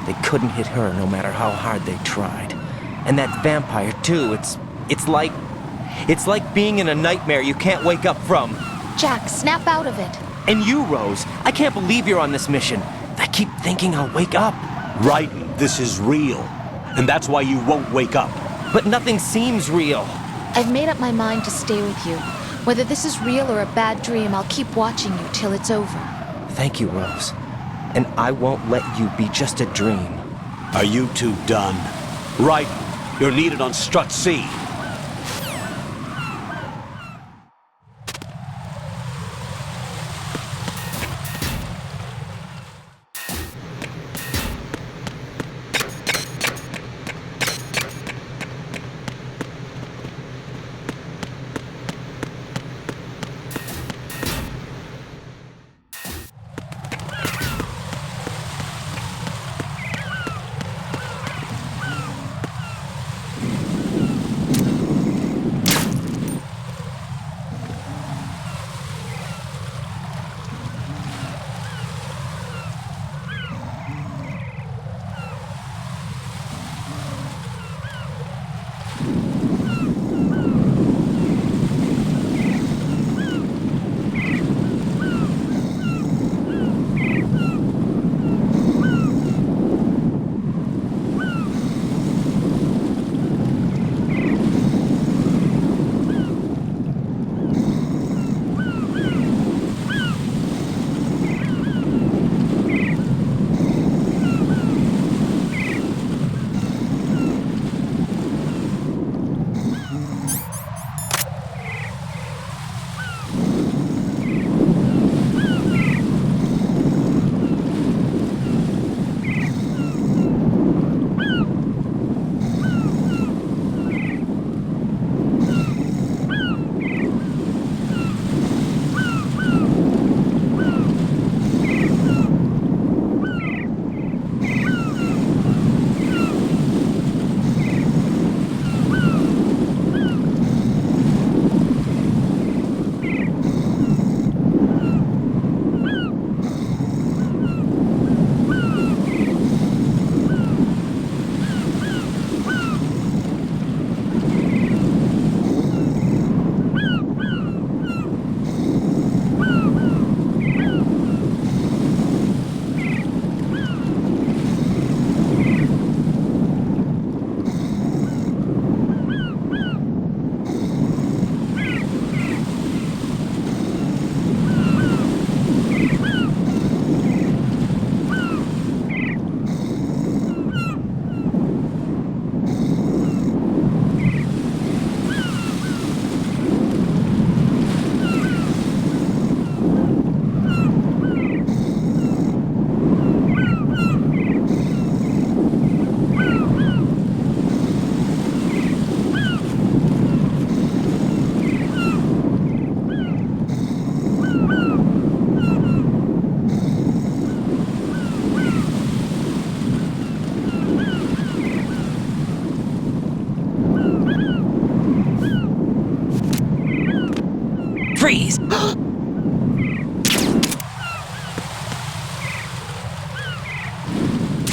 They couldn't hit her no matter how hard they tried. And that vampire, too, it's like being in a nightmare you can't wake up from. Jack, snap out of it. And you, Rose, I can't believe you're on this mission. I keep thinking I'll wake up. Raiden, this is real. And that's why you won't wake up. But nothing seems real. I've made up my mind to stay with you. Whether this is real or a bad dream, I'll keep watching you till it's over. Thank you, Rose. And I won't let you be just a dream. Are you two done? Raiden, you're needed on Strut C.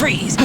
Freeze!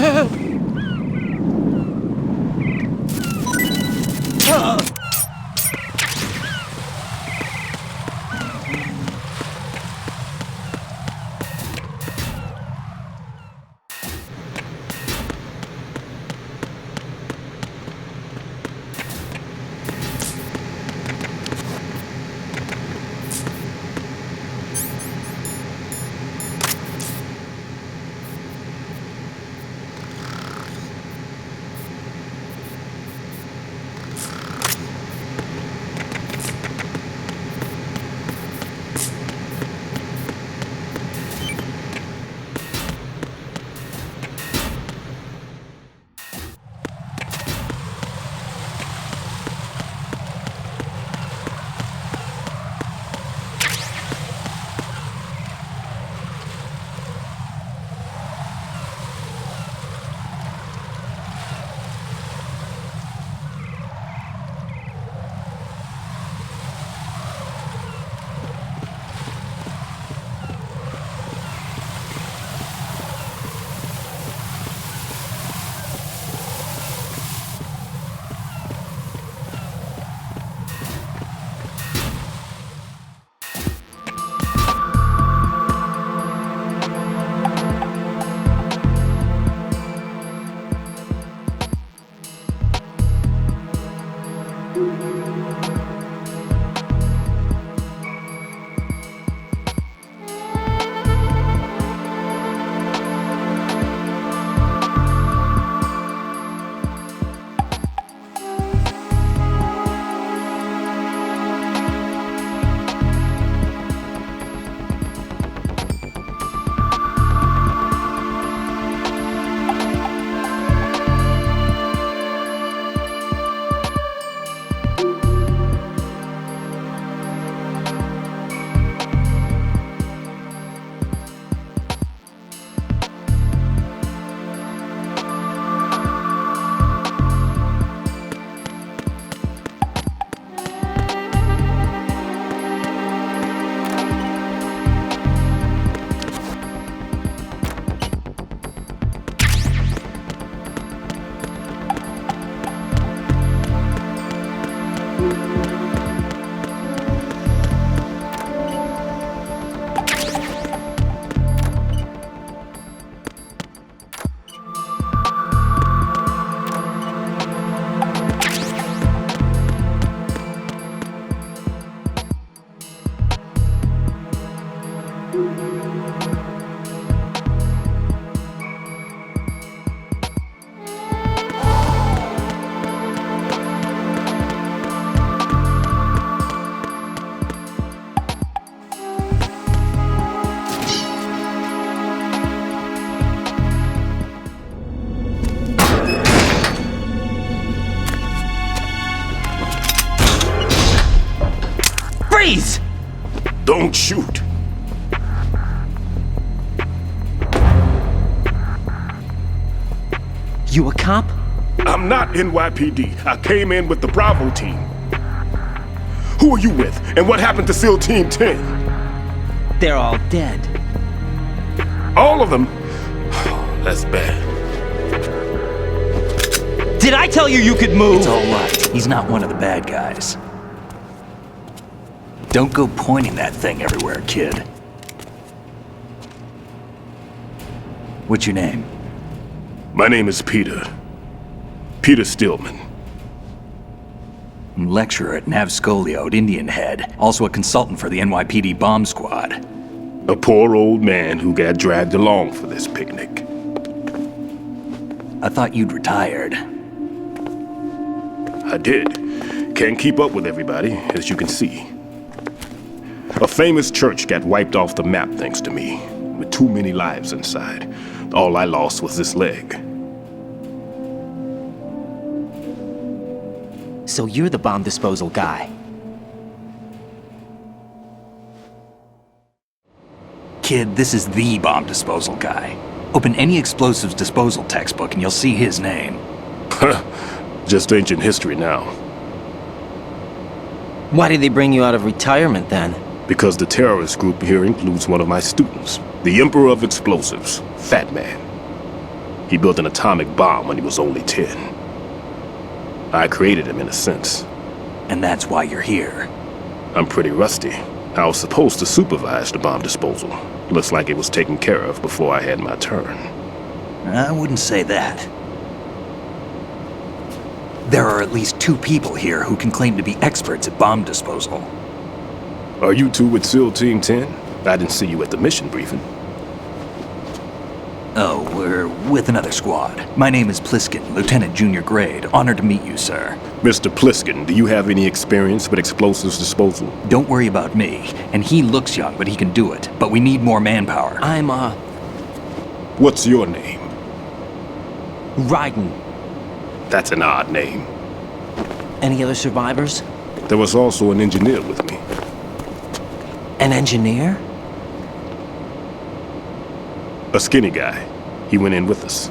Freeze! Don't shoot. You a cop? I'm not NYPD. I came in with the Bravo team. Who are you with? And what happened to SEAL Team 10? They're all dead. All of them? That's bad. Did I tell you you could move? It's all right. He's not one of the bad guys. Don't go pointing that thing everywhere, kid. What's your name? My name is Peter. Peter Stillman. Lecturer at Nav Scolio at Indian Head. Also a consultant for the NYPD bomb squad. A poor old man who got dragged along for this picnic. I thought you'd retired. I did. Can't keep up with everybody, as you can see. A famous church got wiped off the map thanks to me, with too many lives inside. All I lost was this leg. So you're the bomb disposal guy. Kid, this is the bomb disposal guy. Open any explosives disposal textbook and you'll see his name. Just ancient history now. Why did they bring you out of retirement then? Because the terrorist group here includes one of my students, the Emperor of Explosives, Fat Man. He built an atomic bomb when he was only 10. I created him in a sense. And that's why you're here. I'm pretty rusty. I was supposed to supervise the bomb disposal. Looks like it was taken care of before I had my turn. I wouldn't say that. There are at least 2 people here who can claim to be experts at bomb disposal. Are you two with SEAL Team 10? I didn't see you at the mission briefing. Oh, we're with another squad. My name is Pliskin, Lieutenant Junior Grade. Honored to meet you, sir. Mr. Pliskin, do you have any experience with explosives disposal? Don't worry about me. And he looks young, but he can do it. But we need more manpower. What's your name? Raiden. That's an odd name. Any other survivors? There was also an engineer with me. An engineer? A skinny guy. He went in with us.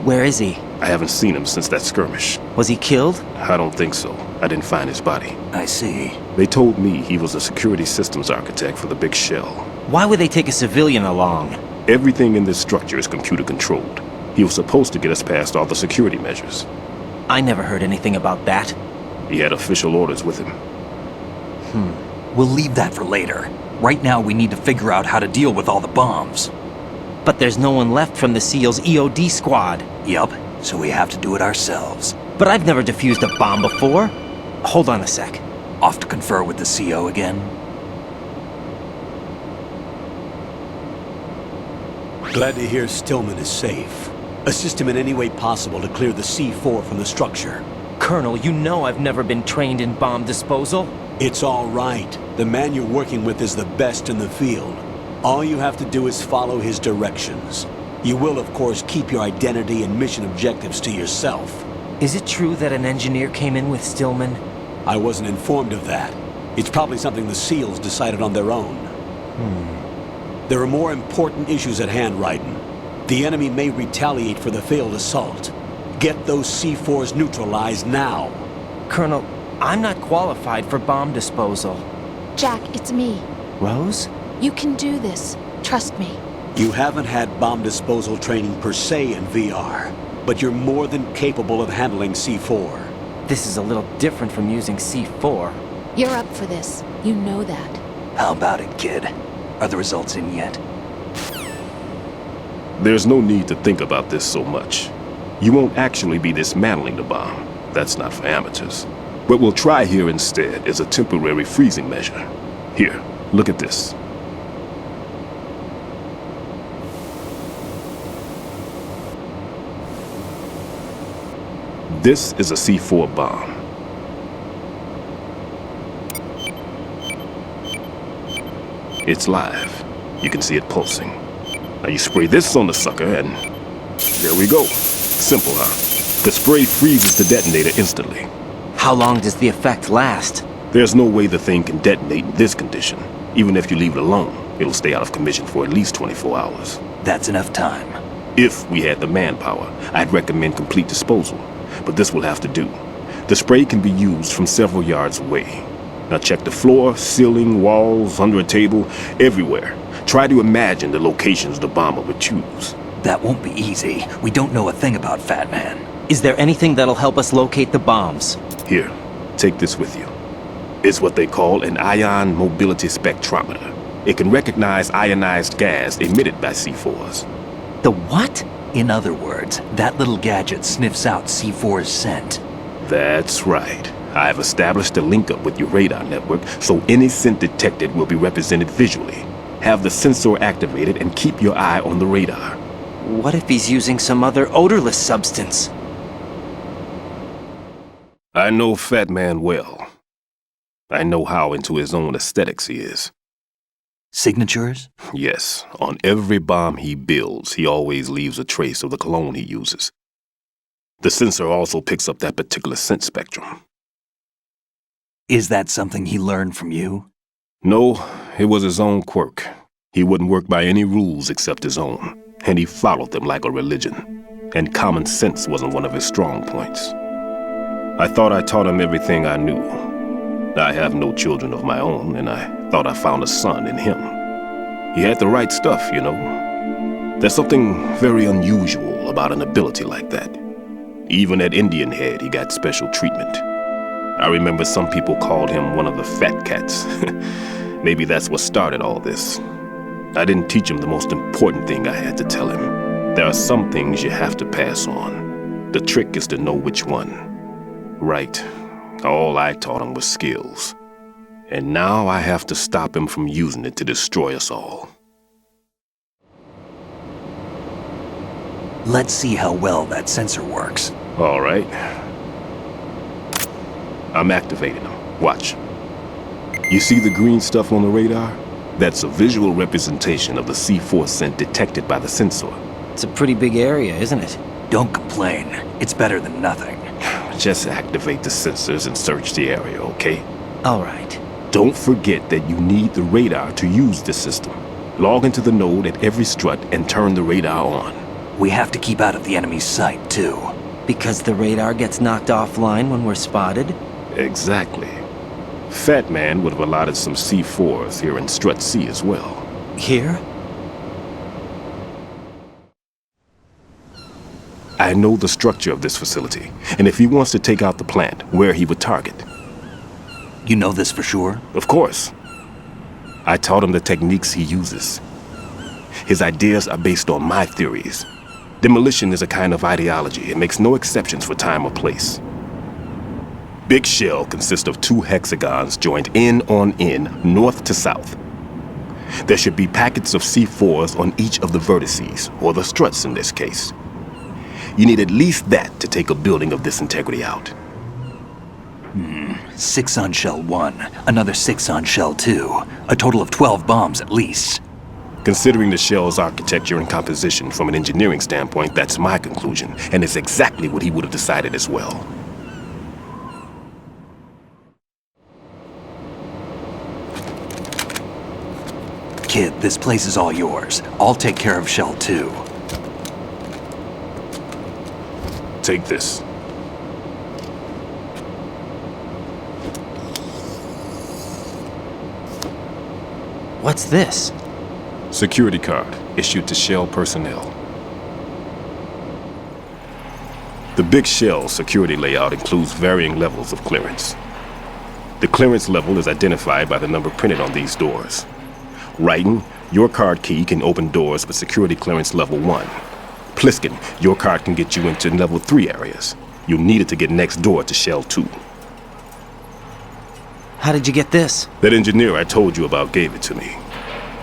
Where is he? I haven't seen him since that skirmish. Was he killed? I don't think so. I didn't find his body. I see. They told me he was a security systems architect for the big shell. Why would they take a civilian along? Everything in this structure is computer controlled. He was supposed to get us past all the security measures. I never heard anything about that. He had official orders with him. We'll leave that for later. Right now we need to figure out how to deal with all the bombs. But there's no one left from the SEAL's EOD squad. Yup, so we have to do it ourselves. But I've never defused a bomb before. Hold on a sec. Off to confer with the CO again? Glad to hear Stillman is safe. Assist him in any way possible to clear the C4 from the structure. Colonel, you know I've never been trained in bomb disposal. It's all right. The man you're working with is the best in the field. All you have to do is follow his directions. You will, of course, keep your identity and mission objectives to yourself. Is it true that an engineer came in with Stillman? I wasn't informed of that. It's probably something the SEALs decided on their own. There are more important issues at hand, Raiden. The enemy may retaliate for the failed assault. Get those C4s neutralized now. Colonel, I'm not qualified for bomb disposal. Jack, it's me. Rose? You can do this. Trust me. You haven't had bomb disposal training per se in VR, but you're more than capable of handling C4. This is a little different from using C4. You're up for this. You know that. How about it, kid? Are the results in yet? There's no need to think about this so much. You won't actually be dismantling the bomb. That's not for amateurs. What we'll try here instead is a temporary freezing measure. Here, look at this. This is a C4 bomb. It's live. You can see it pulsing. Now you spray this on the sucker and there we go. Simple, huh? The spray freezes the detonator instantly. How long does the effect last? There's no way the thing can detonate in this condition. Even if you leave it alone, it'll stay out of commission for at least 24 hours. That's enough time. If we had the manpower, I'd recommend complete disposal. But this will have to do. The spray can be used from several yards away. Now check the floor, ceiling, walls, under a table, everywhere. Try to imagine the locations the bomber would choose. That won't be easy. We don't know a thing about Fat Man. Is there anything that'll help us locate the bombs? Here, take this with you. It's what they call an ion mobility spectrometer. It can recognize ionized gas emitted by C4s. The what? In other words, that little gadget sniffs out C4's scent. That's right. I've established a link up with your radar network, so any scent detected will be represented visually. Have the sensor activated and keep your eye on the radar. What if he's using some other odorless substance? I know Fat Man well. I know how into his own aesthetics he is. Signatures? Yes. On every bomb he builds, he always leaves a trace of the cologne he uses. The sensor also picks up that particular scent spectrum. Is that something he learned from you? No, it was his own quirk. He wouldn't work by any rules except his own, and he followed them like a religion. And common sense wasn't one of his strong points. I thought I taught him everything I knew. I have no children of my own, and I thought I found a son in him. He had the right stuff, you know. There's something very unusual unusual about an ability like that. Even at Indian Head, he got special treatment. I remember some people called him one of the fat cats. Maybe that's what started all this. I didn't teach him the most important thing I had to tell him. There are some things you have to pass on. The trick is to know which one. Right. All I taught him was skills. And now I have to stop him from using it to destroy us all. Let's see how well that sensor works. All right. I'm activating them. Watch. You see the green stuff on the radar? That's a visual representation of the C4 scent detected by the sensor. It's a pretty big area, isn't it? Don't complain. It's better than nothing. Just activate the sensors and search the area, okay? All right. Don't forget that you need the radar to use the system. Log into the node at every strut and turn the radar on. We have to keep out of the enemy's sight, too. Because the radar gets knocked offline when we're spotted? Exactly. Fat Man would have allotted some C4s here in Strut C as well. Here? I know the structure of this facility, and if he wants to take out the plant, where he would target. You know this for sure? Of course. I taught him the techniques he uses. His ideas are based on my theories. Demolition is a kind of ideology. It makes no exceptions for time or place. Big Shell consists of 2 hexagons joined end on end, north to south. There should be packets of C4s on each of the vertices, or the struts in this case. You need at least that to take a building of this integrity out. 6 on Shell 1, another 6 on Shell 2. A total of 12 bombs at least. Considering the shell's architecture and composition from an engineering standpoint, that's my conclusion, and it's exactly what he would have decided as well. Kid, this place is all yours. I'll take care of Shell 2. Take this. What's this? Security card, issued to Shell personnel. The Big Shell security layout includes varying levels of clearance. The clearance level is identified by the number printed on these doors. Raiden, your card key can open doors with security clearance level 1. Pliskin, your card can get you into level 3 areas. You'll need it to get next door to Shell 2. How did you get this? That engineer I told you about gave it to me.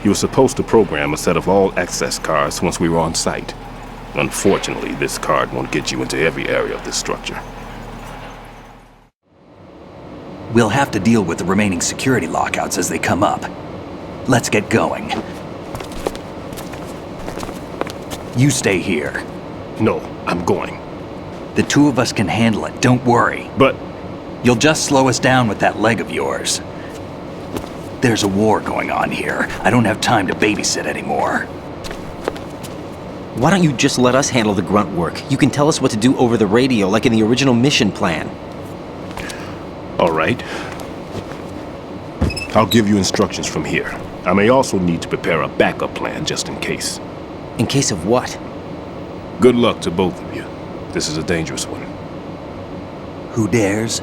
He was supposed to program a set of all-access cards once we were on site. Unfortunately, this card won't get you into every area of this structure. We'll have to deal with the remaining security lockouts as they come up. Let's get going. You stay here. No, I'm going. The 2 of us can handle it, don't worry. But... You'll just slow us down with that leg of yours. There's a war going on here. I don't have time to babysit anymore. Why don't you just let us handle the grunt work? You can tell us what to do over the radio, like in the original mission plan. All right. I'll give you instructions from here. I may also need to prepare a backup plan just in case. In case of what? Good luck to both of you. This is a dangerous one. Who dares?